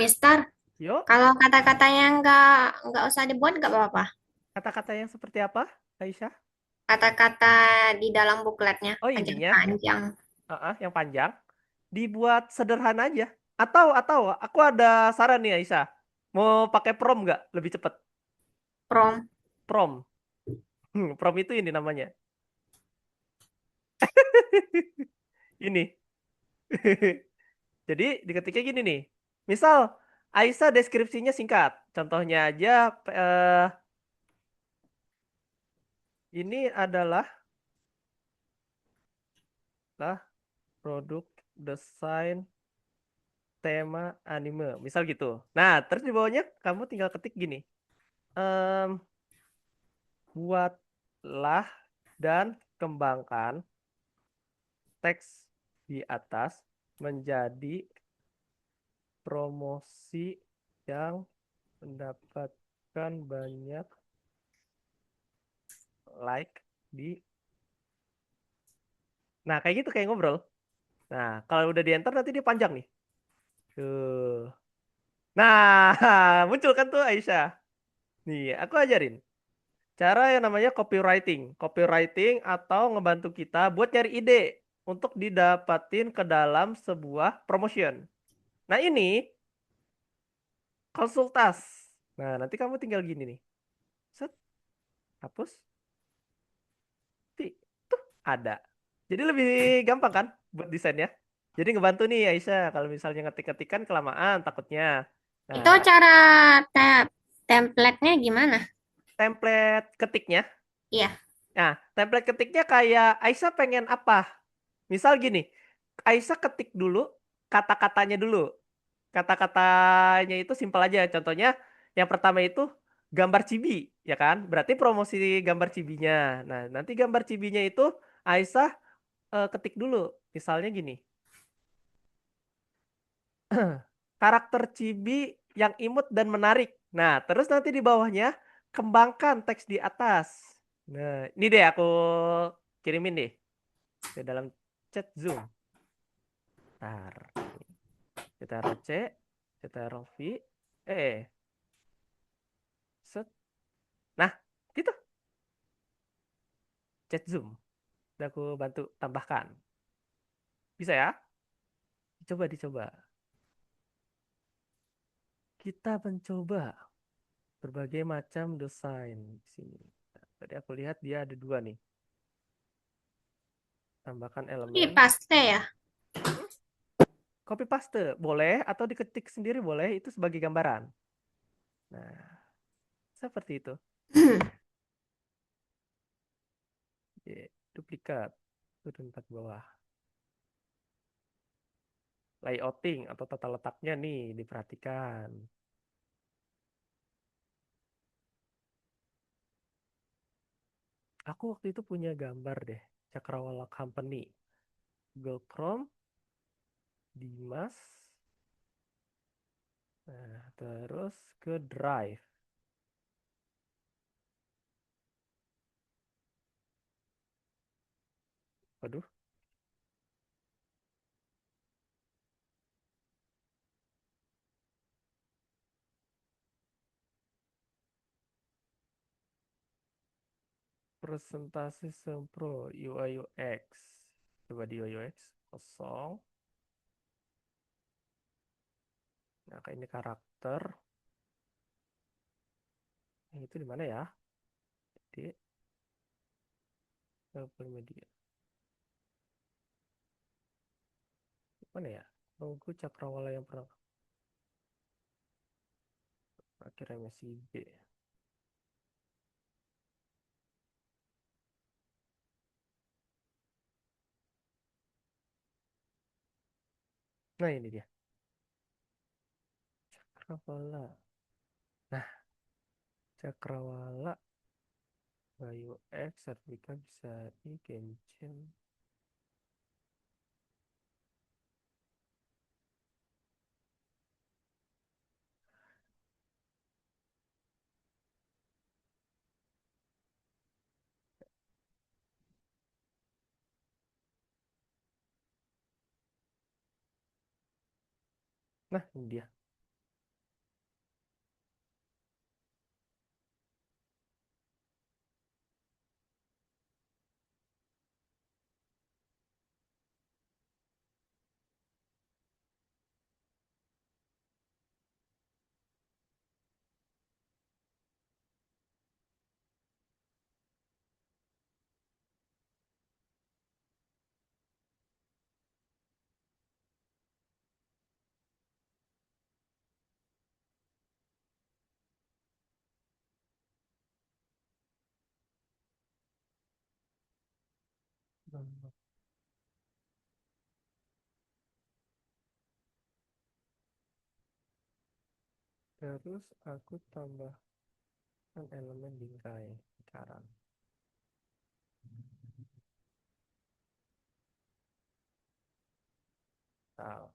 Speaker 3: Mister,
Speaker 1: Yuk,
Speaker 3: kalau kata-katanya nggak usah dibuat nggak apa-apa.
Speaker 1: kata-kata yang seperti apa, Aisyah?
Speaker 3: Kata-kata di dalam bukletnya
Speaker 1: Oh,
Speaker 3: aja
Speaker 1: ininya,
Speaker 3: panjang.
Speaker 1: yang panjang. Dibuat sederhana aja. Atau, aku ada saran nih, Aisyah. Mau pakai prom nggak? Lebih cepet.
Speaker 3: Prom.
Speaker 1: Prom. Prom itu ini namanya. Ini. Jadi diketiknya gini nih. Misal Aisyah deskripsinya singkat. Contohnya aja ini adalah produk desain tema anime. Misal gitu. Nah, terus di bawahnya kamu tinggal ketik gini. Em, buatlah dan kembangkan teks di atas menjadi promosi yang mendapatkan banyak like di. Nah, kayak gitu kayak ngobrol. Nah, kalau udah di enter nanti dia panjang nih. Tuh. Nah, muncul kan tuh Aisyah. Nih, aku ajarin. Cara yang namanya copywriting. Copywriting atau ngebantu kita buat nyari ide untuk didapatin ke dalam sebuah promotion. Nah, ini konsultas. Nah, nanti kamu tinggal gini nih. Set, hapus. Tuh, ada. Jadi lebih gampang kan buat desainnya. Jadi ngebantu nih Aisyah kalau misalnya ngetik-ketikan kelamaan takutnya.
Speaker 3: Itu
Speaker 1: Nah,
Speaker 3: cara template-nya gimana?
Speaker 1: template ketiknya.
Speaker 3: Iya.
Speaker 1: Nah, template ketiknya kayak Aisyah pengen apa? Misal gini, Aisyah ketik dulu kata-katanya dulu. Kata-katanya itu simpel aja. Contohnya yang pertama itu gambar cibi, ya kan? Berarti promosi gambar cibinya. Nah, nanti gambar cibinya itu Aisyah ketik dulu. Misalnya gini, karakter cibi yang imut dan menarik. Nah, terus nanti di bawahnya kembangkan teks di atas. Nah, ini deh aku kirimin deh ke dalam chat Zoom. Ntar, CTRL C, CTRL V, set. Nah, gitu, chat Zoom. Udah aku bantu tambahkan. Bisa ya? Coba dicoba. Kita mencoba berbagai macam desain di sini. Nah, tadi aku lihat dia ada dua nih. Tambahkan
Speaker 3: Di
Speaker 1: elemen.
Speaker 3: paste ya.
Speaker 1: Hmm? Copy paste boleh atau diketik sendiri boleh itu sebagai gambaran. Nah, seperti itu. Oke, duplikat turun empat bawah. Layouting atau tata letaknya nih diperhatikan. Aku waktu itu punya gambar deh, Cakrawala Company. Google Chrome, Dimas, nah, terus ke Drive. Waduh, presentasi sempro UI UX. Coba di UI UX kosong. Nah, kayak ini karakter. Yang itu di mana ya? Di media. Mana ya? Logo Cakrawala yang pernah akhirnya masih B. Nah, ini dia. Cakrawala. Nah, Cakrawala UI UX sertifikat bisa di Genshin. Nah, ini dia. Terus aku tambahkan elemen bingkai lingkaran. Nah,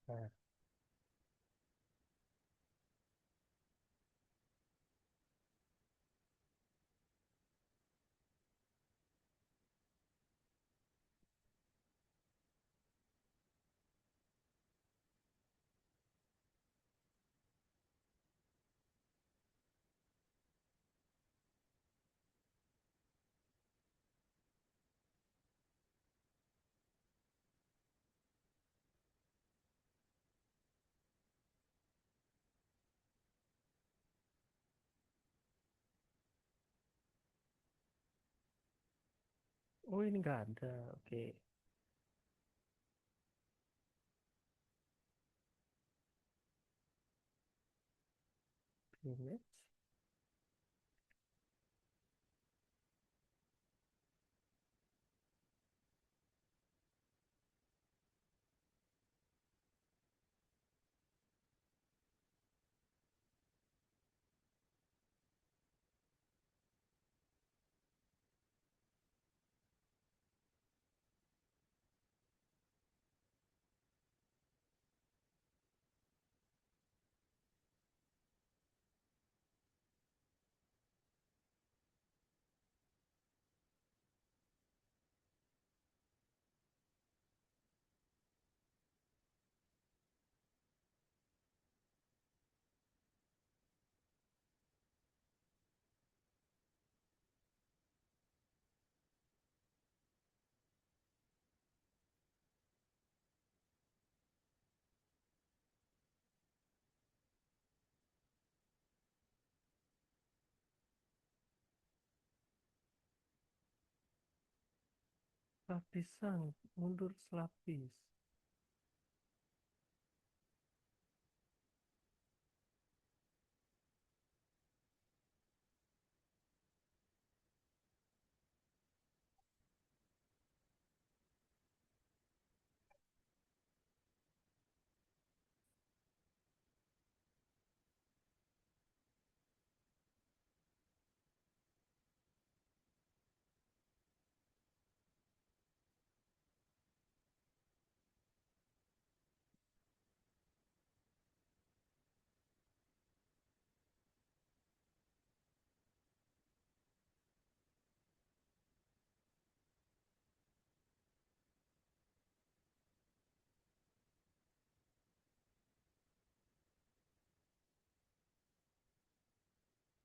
Speaker 1: Nah, oh ini nggak ada. Oke. Image. Lapisan mundur selapis.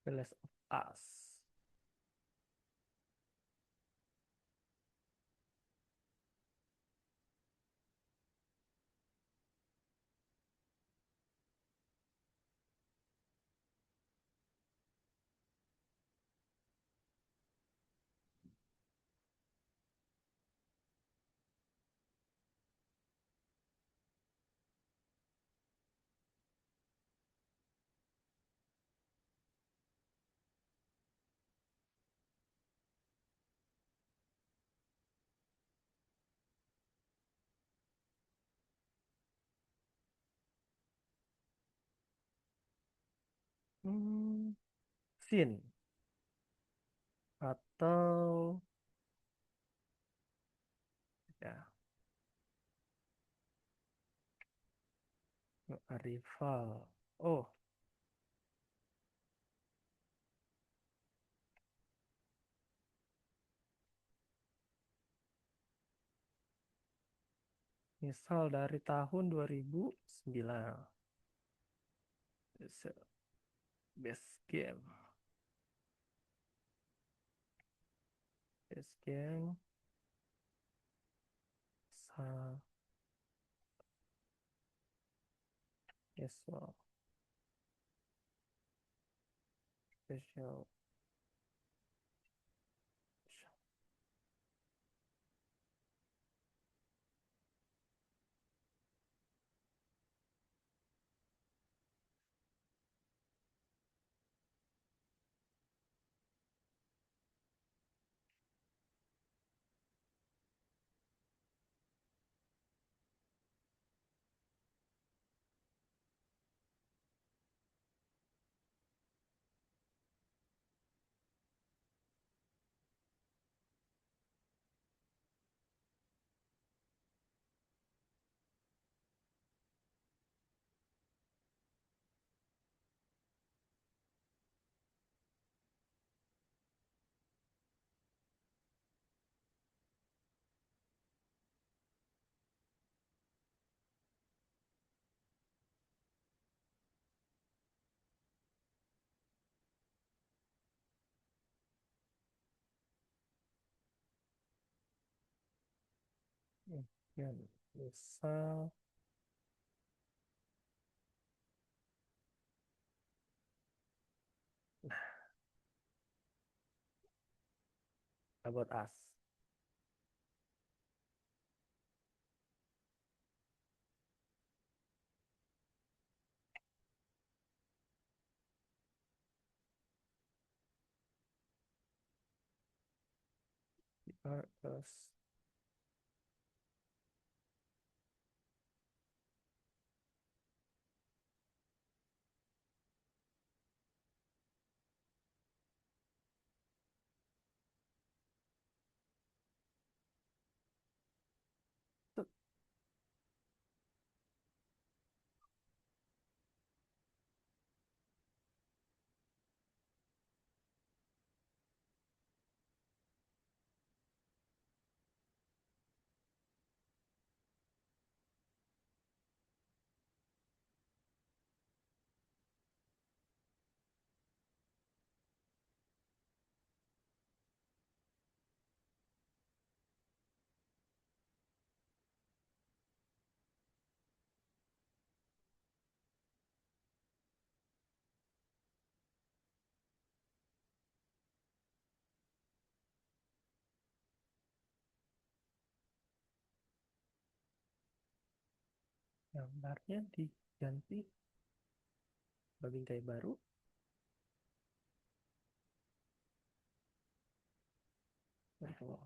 Speaker 1: The Last of Us. Hmm, Sin atau ya Arrival. Oh, misal dari tahun 2009. It's a best game. Best game. Sa yes, well, special. Ya, misal, about us. Are us. Gambarnya diganti bingkai baru. Oh,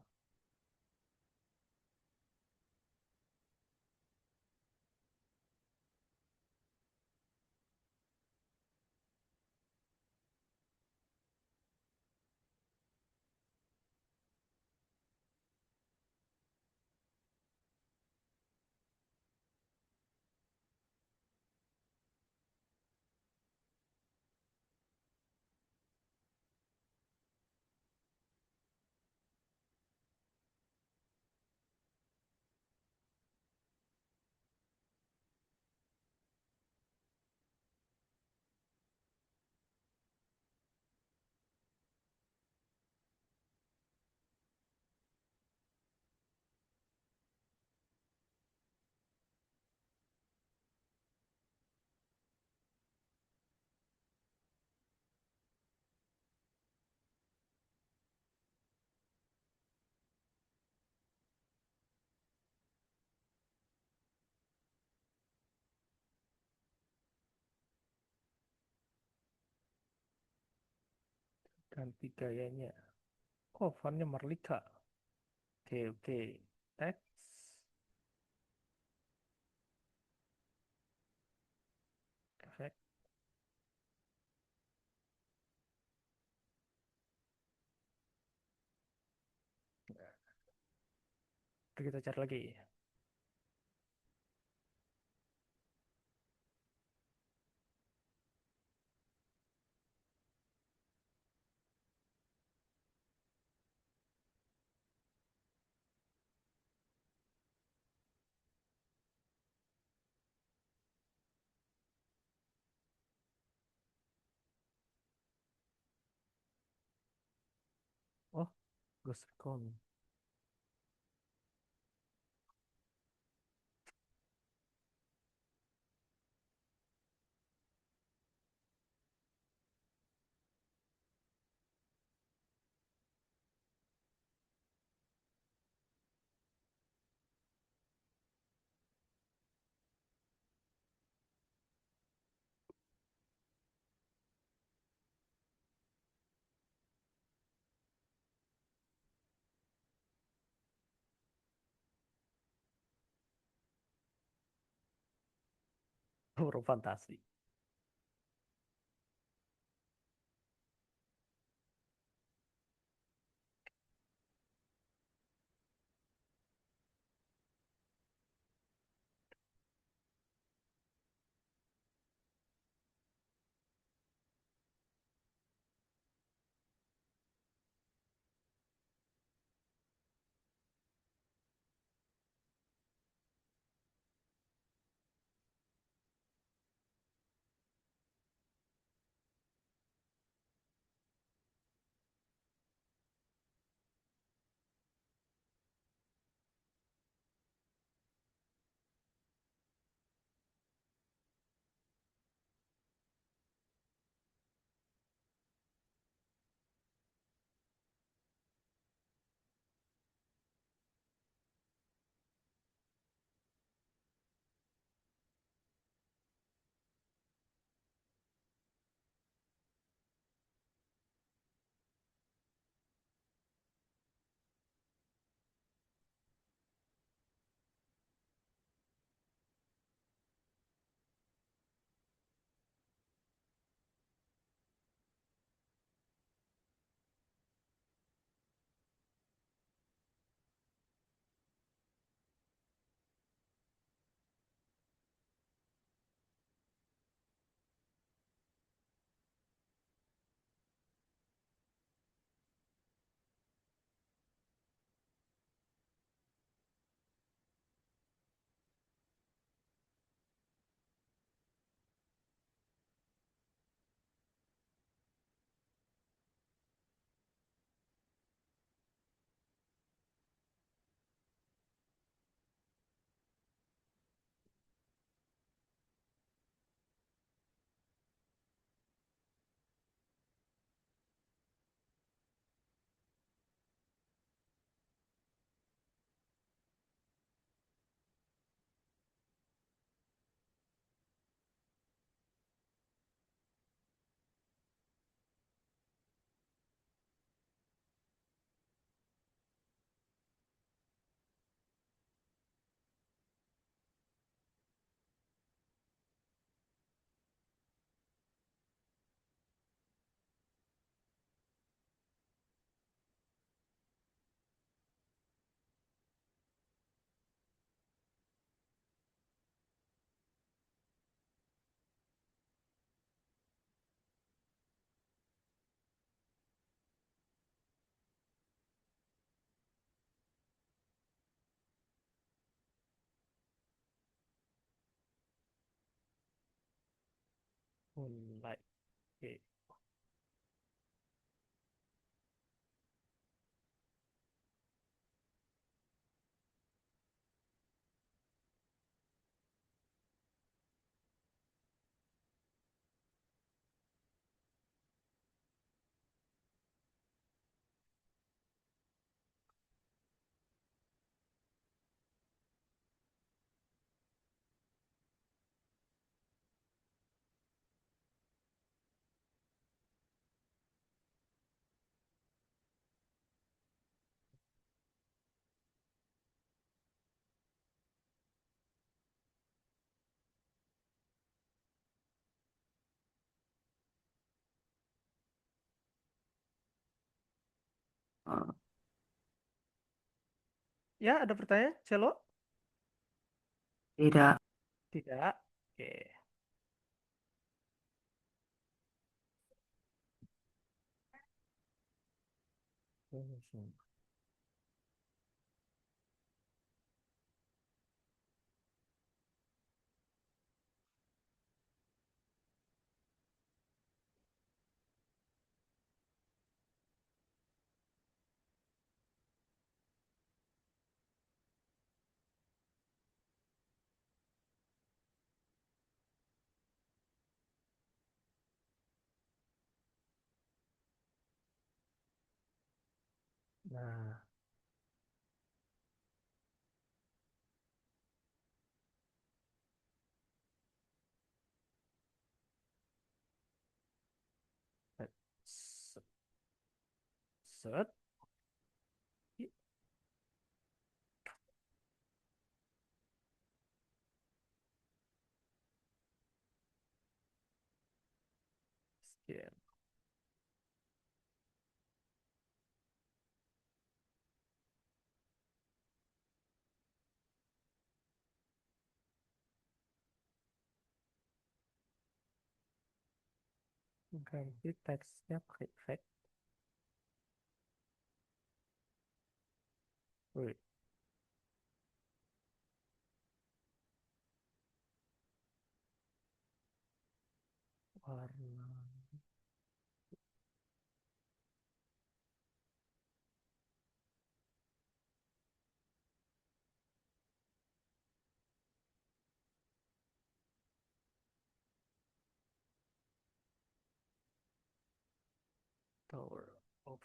Speaker 1: ganti gayanya. Oh, fontnya Marlika. Oke, oke. Next. Efek. Kita cari lagi. Oh, Ghost Recon. Huruf fantasi. Moonlight. Oke.
Speaker 2: Eh,
Speaker 1: Ya, ada pertanyaan, Celo?
Speaker 2: Tidak.
Speaker 1: Tidak. Oke. Nah, set, set. Sekian. Ganti teksnya pakai efek. Wih, warna Tower of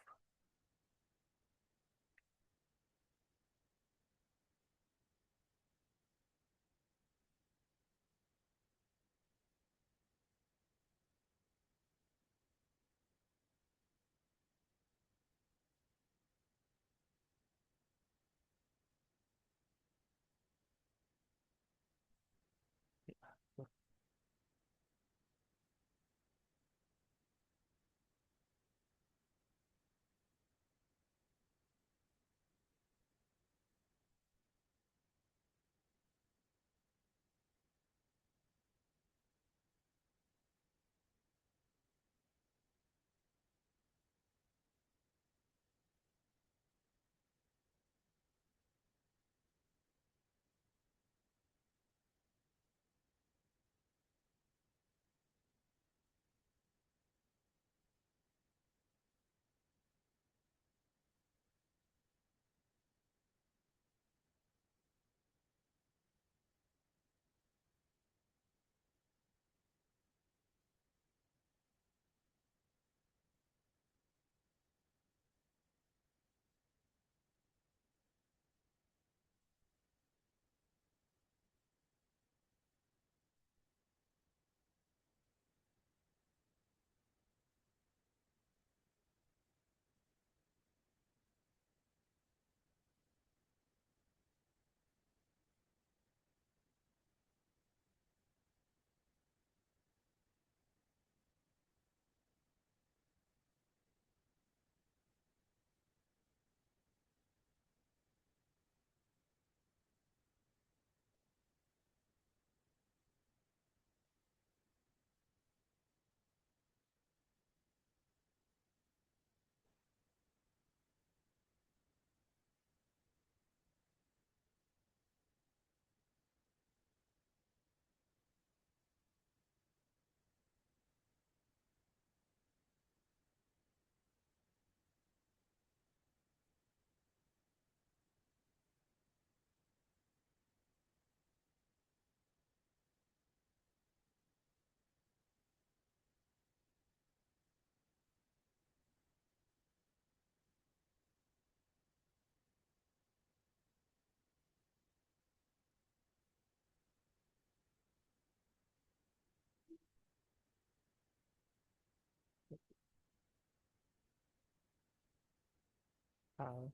Speaker 1: Hal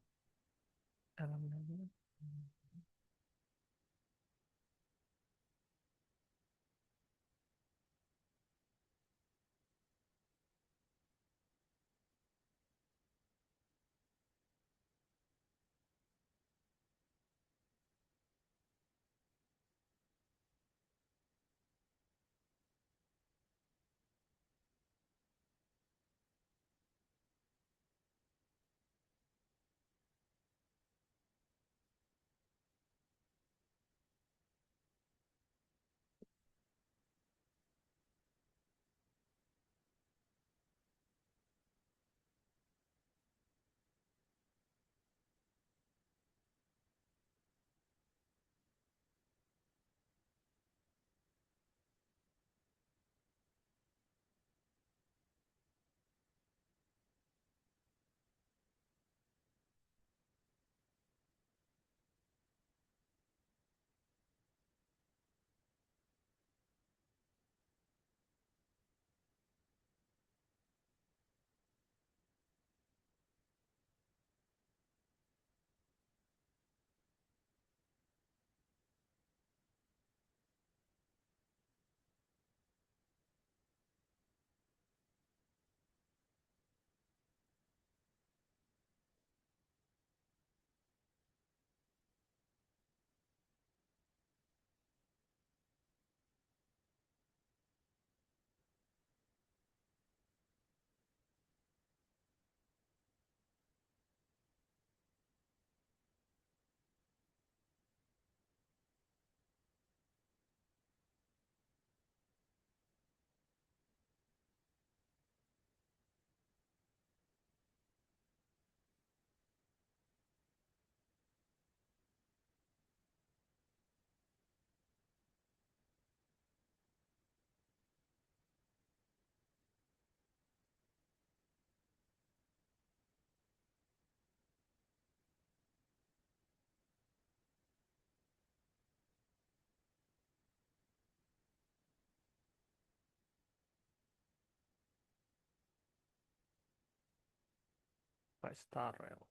Speaker 1: dalam nama. Five star rail.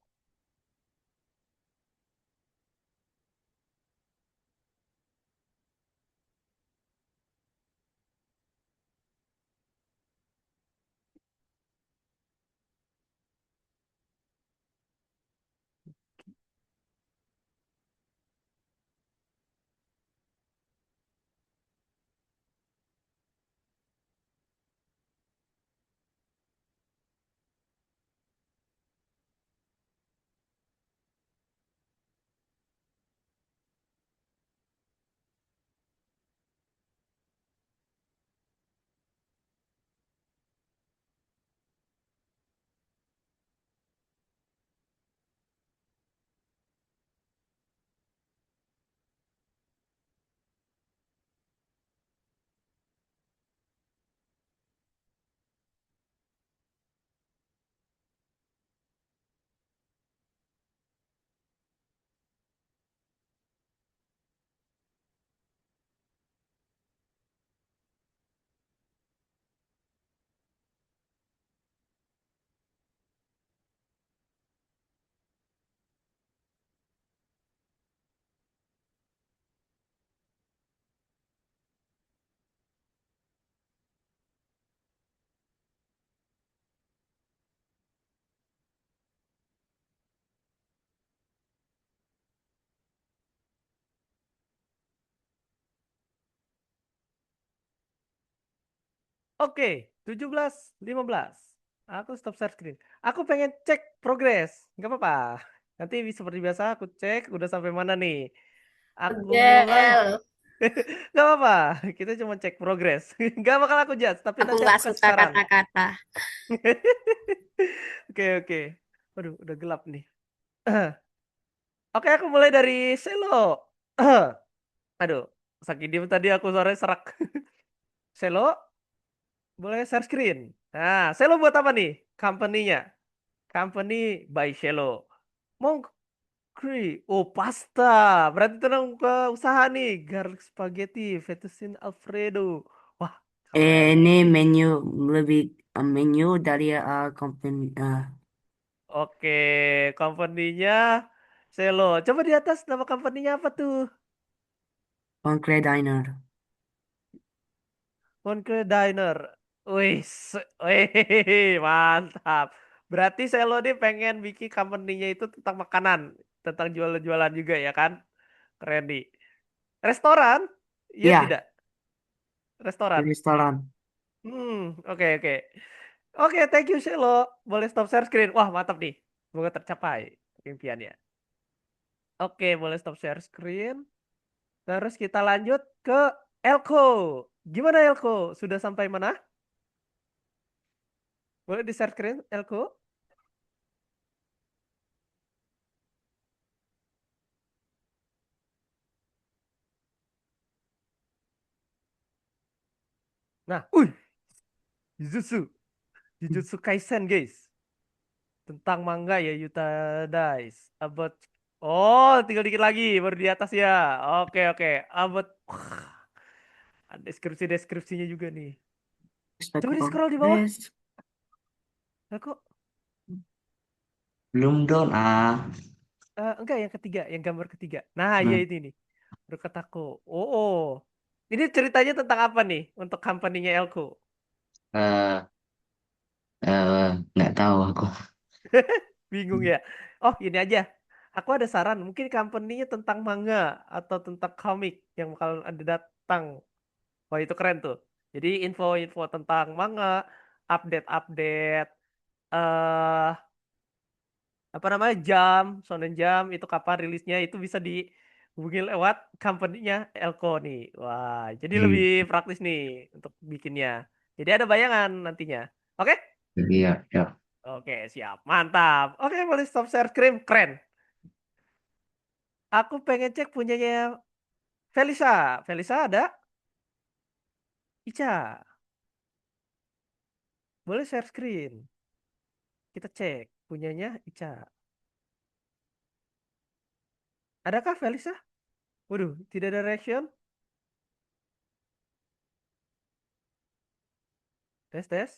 Speaker 1: Oke, 17:15. Aku stop share screen. Aku pengen cek progres. Nggak apa-apa. Nanti seperti biasa aku cek udah sampai mana nih. Aku mulai.
Speaker 3: Pegel.
Speaker 1: Nggak apa-apa. Kita cuma cek progres. Nggak bakal aku judge, tapi
Speaker 3: Aku
Speaker 1: nanti
Speaker 3: nggak
Speaker 1: aku kasih
Speaker 3: suka
Speaker 1: saran.
Speaker 3: kata-kata.
Speaker 1: Oke, oke. Waduh, udah gelap nih. Oke, aku mulai dari Selo. Aduh, saking diem tadi aku suaranya serak. Selo, boleh share screen. Nah, Selo buat apa nih? Company-nya. Company by Selo. Mongkri. Oh, pasta. Berarti tenang ke usaha nih. Garlic spaghetti, fettuccine alfredo. Wah, keren
Speaker 2: Ini
Speaker 1: nih.
Speaker 2: menu lebih menu dari company.
Speaker 1: Oke, company-nya Selo. Coba di atas nama company-nya apa tuh?
Speaker 2: Concrete Diner.
Speaker 1: Monke Diner. Wih, wih, mantap. Berarti Selo nih pengen bikin company-nya itu tentang makanan, tentang jualan-jualan juga ya kan? Keren nih. Restoran? Iya
Speaker 2: Ya,
Speaker 1: tidak? Restoran.
Speaker 2: restoran.
Speaker 1: Oke oke. Oke, thank you Selo. Boleh stop share screen. Wah, mantap nih. Semoga tercapai impiannya. Oke, boleh stop share screen. Terus kita lanjut ke Elko. Gimana Elko? Sudah sampai mana? Boleh di share screen, Elko? Nah, Jujutsu. Jujutsu Kaisen, guys. Tentang manga ya Yuta Dice. About Oh, tinggal dikit lagi baru di atas ya. Oke, oke. About ada deskripsi-deskripsinya juga nih.
Speaker 2: Expect
Speaker 1: Coba di scroll di bawah.
Speaker 2: progress.
Speaker 1: Elko.
Speaker 4: Belum dong,
Speaker 1: Enggak, yang ketiga, yang gambar ketiga. Nah, ya
Speaker 4: Hmm,
Speaker 1: ini nih. Berkat aku. Oh. Ini ceritanya tentang apa nih untuk company-nya Elko?
Speaker 4: eh, nggak tahu aku.
Speaker 1: Bingung ya. Oh, ini aja. Aku ada saran, mungkin company-nya tentang manga atau tentang komik yang bakal ada datang. Wah, itu keren tuh. Jadi info-info tentang manga, update-update eh apa namanya? Jam, Shonen Jump itu kapan rilisnya itu bisa dihubungi lewat company-nya Elko nih. Wah, jadi lebih
Speaker 4: Hmm,
Speaker 1: praktis nih untuk bikinnya. Jadi ada bayangan nantinya. Oke?
Speaker 4: iya, ya.
Speaker 1: Oke, siap. Mantap. Oke, boleh stop share screen. Keren. Aku pengen cek punyanya Felisa. Felisa ada? Ica. Boleh share screen. Kita cek punyanya Ica. Adakah Felisa? Waduh, tidak ada reaction. Tes, tes.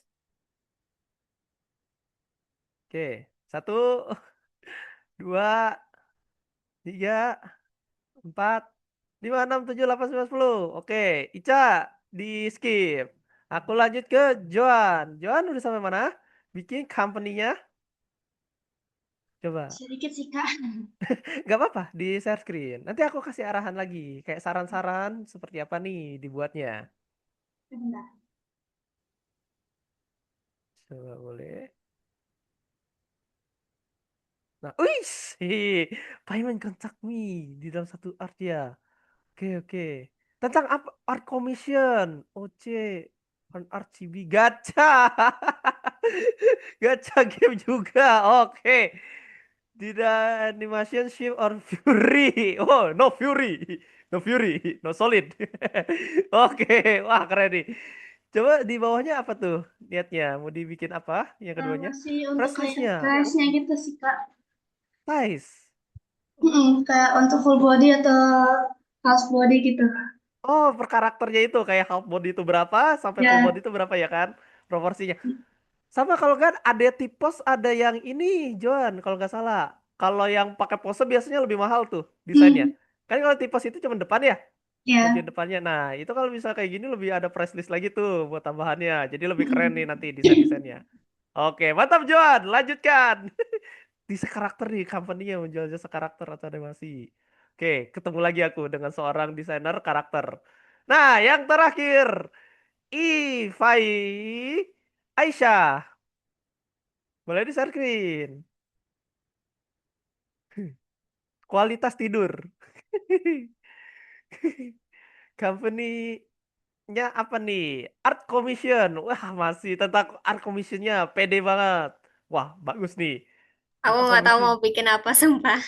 Speaker 1: Oke. Satu, dua, tiga, empat, lima, enam, tujuh, delapan, sembilan, sepuluh. Oke, Ica di skip. Aku lanjut ke Joan. Joan udah sampai mana? Bikin company-nya. Coba.
Speaker 3: Sedikit sih, Kak.
Speaker 1: Gak apa-apa di share screen. Nanti aku kasih arahan lagi. Kayak saran-saran seperti apa nih dibuatnya.
Speaker 3: Bentar.
Speaker 1: Coba boleh. Nah, wih, Payment Contact Me di dalam satu art ya. Oke, oke. Tentang apa? Art Commission. OC. On Art CB. Gacha. Gacha game juga. Oke. Tidak animation shift or fury. Oh, no fury. No fury. No solid. Oke. Wah, keren nih. Coba di bawahnya apa tuh niatnya? Mau dibikin apa? Yang keduanya?
Speaker 3: Masih untuk
Speaker 1: Press
Speaker 3: kayak
Speaker 1: list-nya.
Speaker 3: flashnya gitu sih, Kak.
Speaker 1: Size.
Speaker 3: Kayak untuk full body atau half body gitu.
Speaker 1: Oh, per karakternya itu kayak half body itu berapa sampai full body
Speaker 3: Ya,
Speaker 1: itu berapa ya kan? Proporsinya. Sama kalau kan ada tipos ada yang ini, Joan, kalau nggak salah. Kalau yang pakai pose biasanya lebih mahal tuh desainnya.
Speaker 3: hmm,
Speaker 1: Kan kalau tipos itu cuma depan ya, bagian
Speaker 3: ya.
Speaker 1: depannya. Nah, itu kalau bisa kayak gini lebih ada price list lagi tuh buat tambahannya. Jadi lebih keren nih nanti desain-desainnya. Oke, mantap Joan. Lanjutkan. Desain karakter nih, company-nya menjual jasa karakter atau animasi. Oke, ketemu lagi aku dengan seorang desainer karakter. Nah, yang terakhir, Ifai Aisyah. Boleh di share screen. Kualitas tidur. Company-nya apa nih? Art Commission. Wah, masih tentang Art Commission-nya. Pede banget. Wah, bagus nih.
Speaker 3: Aku
Speaker 1: Tentang
Speaker 3: nggak tahu
Speaker 1: commission.
Speaker 3: mau bikin apa, sumpah.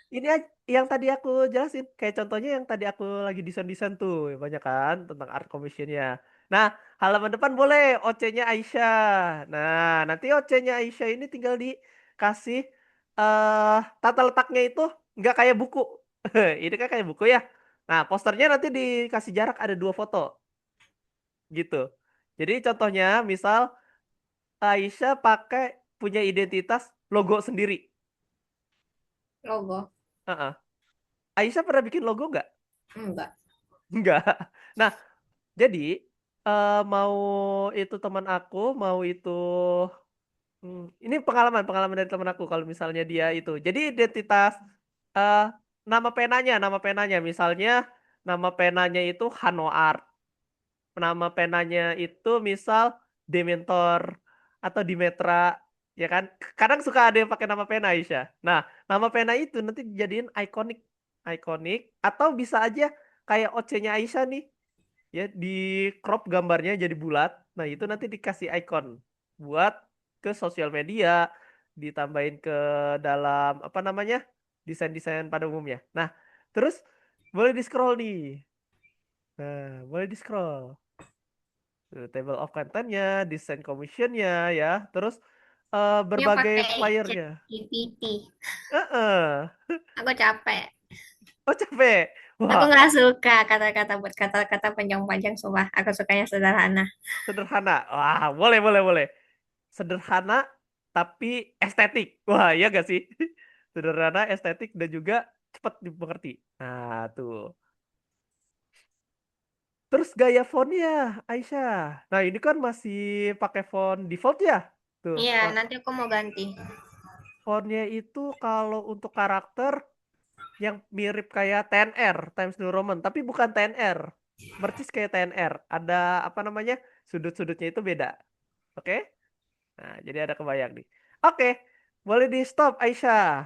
Speaker 1: Ini yang tadi aku jelasin. Kayak contohnya yang tadi aku lagi desain-desain tuh. Banyak kan tentang art commission-nya. Nah, halaman depan boleh OC-nya Aisyah. Nah, nanti OC-nya Aisyah ini tinggal dikasih tata letaknya itu nggak kayak buku. Ini kan kayak buku ya. Nah, posternya nanti dikasih jarak ada 2 foto gitu. Jadi contohnya misal Aisyah pakai punya identitas logo sendiri.
Speaker 3: Logo.
Speaker 1: Heeh. Aisyah pernah bikin logo nggak?
Speaker 3: Enggak.
Speaker 1: Enggak. Nah, jadi mau itu teman aku, mau itu ini pengalaman dari teman aku kalau misalnya dia itu. Jadi identitas eh nama penanya misalnya nama penanya itu Hanoart. Nama penanya itu misal Dementor atau Dimetra, ya kan? Kadang suka ada yang pakai nama pena Aisyah. Nah, nama pena itu nanti dijadiin ikonik, ikonik atau bisa aja kayak OC-nya Aisyah nih, ya di crop gambarnya jadi bulat. Nah, itu nanti dikasih icon buat ke sosial media, ditambahin ke dalam apa namanya? Desain-desain pada umumnya. Nah, terus boleh di-scroll nih. Nah, boleh di-scroll. Table of content-nya, desain commission-nya ya, terus
Speaker 3: Dia
Speaker 1: berbagai
Speaker 3: pakai
Speaker 1: flyer-nya.
Speaker 3: ChatGPT.
Speaker 1: Heeh.
Speaker 3: Aku capek.
Speaker 1: Oh capek.
Speaker 3: Aku
Speaker 1: Wah,
Speaker 3: nggak suka kata-kata buat kata-kata panjang-panjang, sumpah. Aku sukanya sederhana.
Speaker 1: sederhana. Wah, boleh, boleh, boleh. Sederhana tapi estetik. Wah, iya gak sih? Sederhana, estetik dan juga cepat dimengerti. Nah, tuh. Terus gaya fontnya, Aisyah. Nah, ini kan masih pakai font default ya? Tuh,
Speaker 3: Iya, nanti aku mau ganti.
Speaker 1: fontnya itu kalau untuk karakter yang mirip kayak TNR, Times New Roman, tapi bukan TNR. Persis kayak TNR. Ada apa namanya? Sudut-sudutnya itu beda. Oke? Nah, jadi ada kebayang nih. Oke, boleh di stop Aisyah.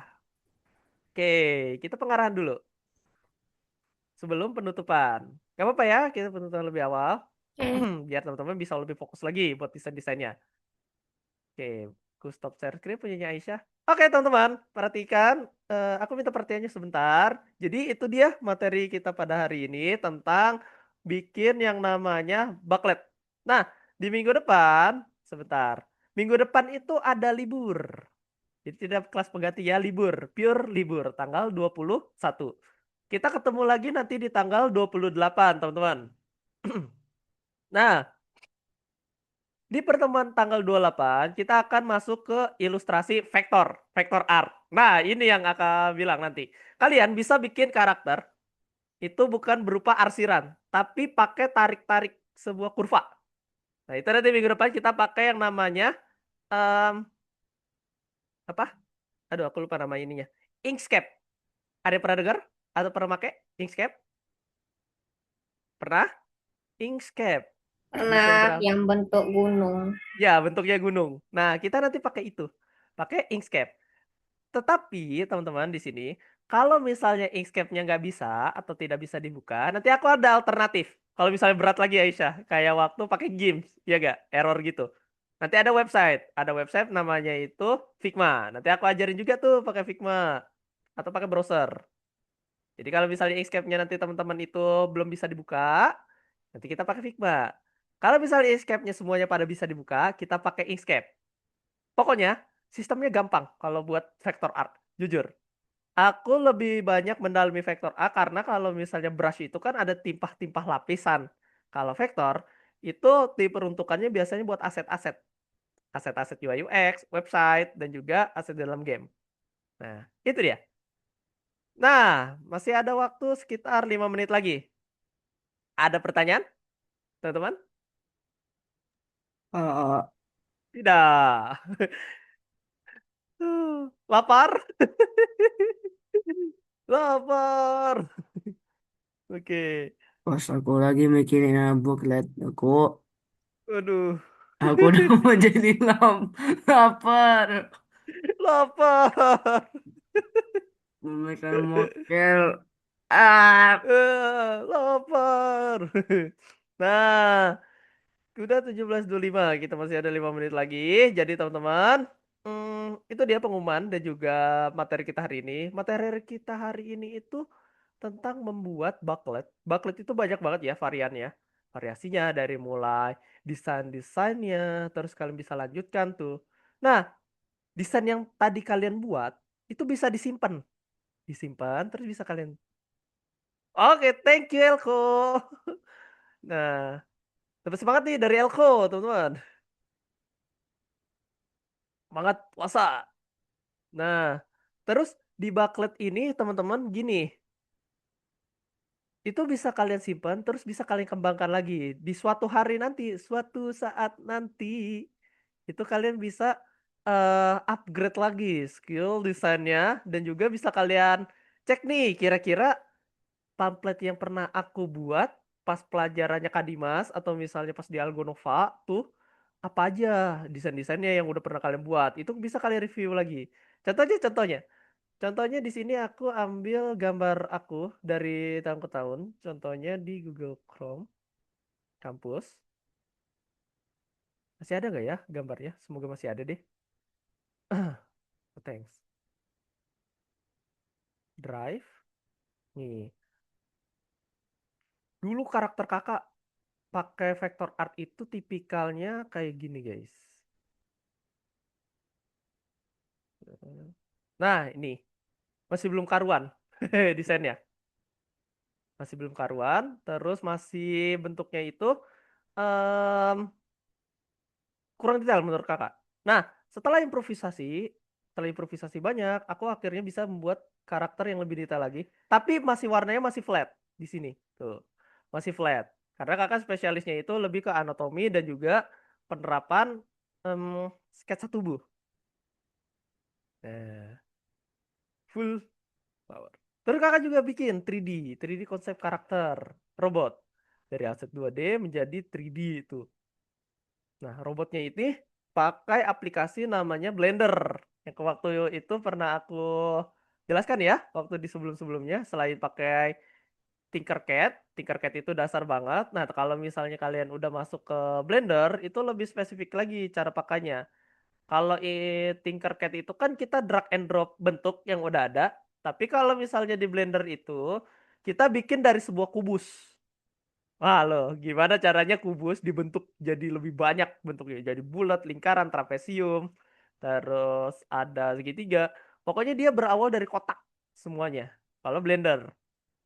Speaker 1: Oke, kita pengarahan dulu sebelum penutupan. Gak apa-apa ya, kita penutupan lebih awal.
Speaker 3: Oke.
Speaker 1: Biar teman-teman bisa lebih fokus lagi buat desain-desainnya. Oke, aku stop share screen punyanya Aisyah. Oke, teman-teman, perhatikan. Aku minta perhatiannya sebentar. Jadi itu dia materi kita pada hari ini tentang bikin yang namanya booklet. Nah, di minggu depan, sebentar. Minggu depan itu ada libur. Jadi tidak kelas pengganti ya, libur. Pure libur, tanggal 21. Kita ketemu lagi nanti di tanggal 28, teman-teman. Nah, di pertemuan tanggal 28, kita akan masuk ke ilustrasi vektor, vektor art. Nah, ini yang akan bilang nanti. Kalian bisa bikin karakter, itu bukan berupa arsiran, tapi pakai tarik-tarik sebuah kurva. Nah, itu nanti minggu depan kita pakai yang namanya, em, apa? Aduh, aku lupa nama ininya. Inkscape. Ada yang pernah dengar? Atau pernah pakai Inkscape? Pernah? Inkscape. Desain
Speaker 3: Pernah
Speaker 1: grafis.
Speaker 3: yang bentuk gunung.
Speaker 1: Ya, bentuknya gunung. Nah, kita nanti pakai itu. Pakai Inkscape. Tetapi teman-teman di sini, kalau misalnya Inkscape-nya nggak bisa atau tidak bisa dibuka, nanti aku ada alternatif. Kalau misalnya berat lagi Aisyah, kayak waktu pakai Gims, ya nggak? Error gitu. Nanti ada website namanya itu Figma. Nanti aku ajarin juga tuh pakai Figma atau pakai browser. Jadi kalau misalnya Inkscape-nya nanti teman-teman itu belum bisa dibuka, nanti kita pakai Figma. Kalau misalnya Inkscape-nya semuanya pada bisa dibuka, kita pakai Inkscape. Pokoknya sistemnya gampang kalau buat vector art. Jujur. Aku lebih banyak mendalami vektor A karena kalau misalnya brush itu kan ada timpah-timpah lapisan. Kalau vektor itu diperuntukannya biasanya buat aset-aset. Aset-aset UI UX, website, dan juga aset dalam game. Nah, itu dia. Nah, masih ada waktu sekitar 5 menit lagi. Ada pertanyaan, teman-teman?
Speaker 2: Eh,
Speaker 1: Tidak. Lapar? Lapar. Oke.
Speaker 2: Pas aku lagi mikirin booklet
Speaker 1: Waduh,
Speaker 2: aku udah mau jadi lapar.
Speaker 1: lapar.
Speaker 2: Makan mokel. Ah,
Speaker 1: Lapar. Nah, udah 17.25. Kita masih ada 5 menit lagi. Jadi teman-teman, itu dia pengumuman dan juga materi kita hari ini. Materi kita hari ini itu tentang membuat booklet. Booklet itu banyak banget ya variannya. Variasinya dari mulai desain-desainnya, terus kalian bisa lanjutkan tuh. Nah, desain yang tadi kalian buat itu bisa disimpan. Disimpan terus bisa kalian. Oke, thank you Elko. Nah, dapat semangat nih dari Elko, teman-teman. Semangat puasa. Nah, terus di Baklet ini teman-teman gini, itu bisa kalian simpan, terus bisa kalian kembangkan lagi di suatu hari nanti, suatu saat nanti, itu kalian bisa upgrade lagi skill desainnya dan juga bisa kalian cek nih kira-kira pamflet yang pernah aku buat pas pelajarannya Kak Dimas atau misalnya pas di Algonova tuh apa aja desain-desainnya yang udah pernah kalian buat itu bisa kalian review lagi. Contohnya contohnya di sini aku ambil gambar aku dari tahun ke tahun. Contohnya di Google Chrome kampus. Masih ada nggak ya gambarnya? Semoga masih ada deh. Oh, thanks. Drive. Nih. Dulu karakter kakak pakai vector art itu tipikalnya kayak gini, guys. Nah, ini masih belum karuan desainnya. Masih belum karuan, terus masih bentuknya itu em, kurang detail menurut kakak. Nah, setelah improvisasi banyak, aku akhirnya bisa membuat karakter yang lebih detail lagi. Tapi masih warnanya masih flat di sini. Tuh, masih flat. Karena kakak spesialisnya itu lebih ke anatomi dan juga penerapan sketsa tubuh. Nah, full power. Terus kakak juga bikin 3D konsep karakter robot. Dari aset 2D menjadi 3D itu. Nah, robotnya ini pakai aplikasi namanya Blender. Yang waktu itu pernah aku jelaskan ya, waktu di sebelum-sebelumnya, selain pakai Tinkercad, Tinkercad itu dasar banget. Nah, kalau misalnya kalian udah masuk ke Blender, itu lebih spesifik lagi cara pakainya. Kalau Tinkercad itu kan kita drag and drop bentuk yang udah ada, tapi kalau misalnya di Blender itu kita bikin dari sebuah kubus. Wah loh, gimana caranya kubus dibentuk jadi lebih banyak bentuknya. Jadi bulat, lingkaran, trapesium, terus ada segitiga. Pokoknya dia berawal dari kotak semuanya. Kalau Blender.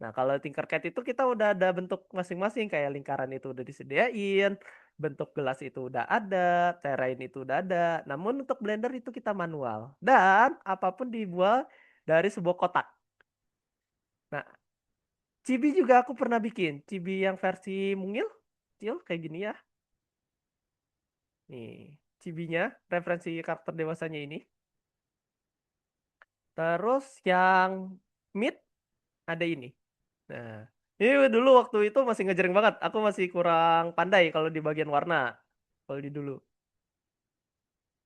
Speaker 1: Nah, kalau Tinkercad itu kita udah ada bentuk masing-masing. Kayak lingkaran itu udah disediain, bentuk gelas itu udah ada, terrain itu udah ada. Namun untuk Blender itu kita manual. Dan apapun dibuat dari sebuah kotak. Nah, Chibi juga aku pernah bikin. Chibi yang versi mungil, kecil kayak gini ya. Nih, Chibinya, referensi karakter dewasanya ini. Terus yang mid ada ini. Nah, ini dulu waktu itu masih ngejreng banget. Aku masih kurang pandai kalau di bagian warna. Kalau di dulu.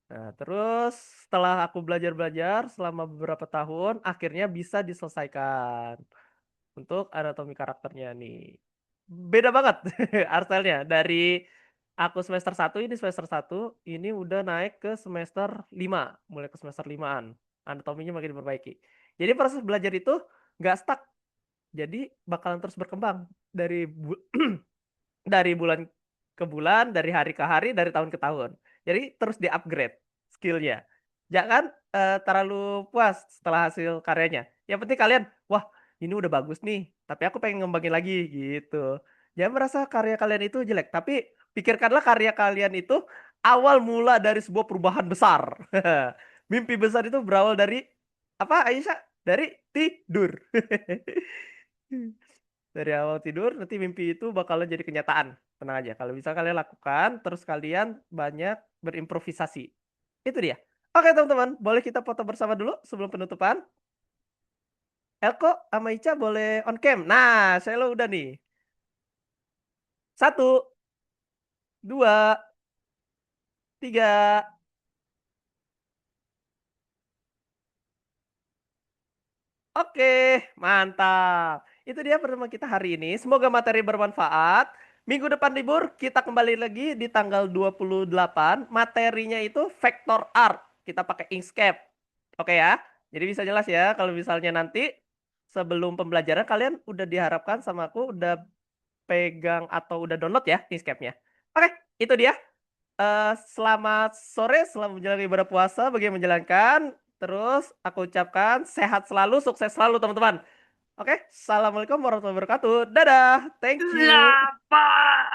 Speaker 1: Nah, terus setelah aku belajar-belajar selama beberapa tahun, akhirnya bisa diselesaikan untuk anatomi karakternya nih. Beda banget art style-nya. Dari aku semester satu ini semester satu ini udah naik ke semester 5 mulai ke semester 5-an. Anatominya makin diperbaiki. Jadi proses belajar itu nggak stuck. Jadi bakalan terus berkembang dari bulan ke bulan, dari hari ke hari, dari tahun ke tahun. Jadi terus di-upgrade skillnya. Jangan terlalu puas setelah hasil karyanya. Yang penting kalian, wah ini udah bagus nih, tapi aku pengen ngembangin lagi gitu. Jangan merasa karya kalian itu jelek, tapi pikirkanlah karya kalian itu awal mula dari sebuah perubahan besar. Mimpi besar itu berawal dari apa Aisyah? Dari tidur. Dari awal tidur nanti mimpi itu bakalan jadi kenyataan. Tenang aja, kalau bisa kalian lakukan, terus kalian banyak berimprovisasi. Itu dia. Oke teman-teman, boleh kita foto bersama dulu sebelum penutupan? Elko sama Ica boleh on cam. Nah, saya lo udah nih. 1, 2, 3. Oke, mantap. Itu dia pertemuan kita hari ini. Semoga materi bermanfaat. Minggu depan libur, kita kembali lagi di tanggal 28. Materinya itu vector art. Kita pakai Inkscape. Oke ya. Jadi bisa jelas ya kalau misalnya nanti sebelum pembelajaran kalian udah diharapkan sama aku udah pegang atau udah download ya Inkscape-nya. Oke, itu dia. Selamat sore, selamat menjalani ibadah puasa bagi yang menjalankan. Terus aku ucapkan sehat selalu, sukses selalu teman-teman. Oke, assalamualaikum warahmatullahi wabarakatuh. Dadah, thank you.
Speaker 2: Lapar.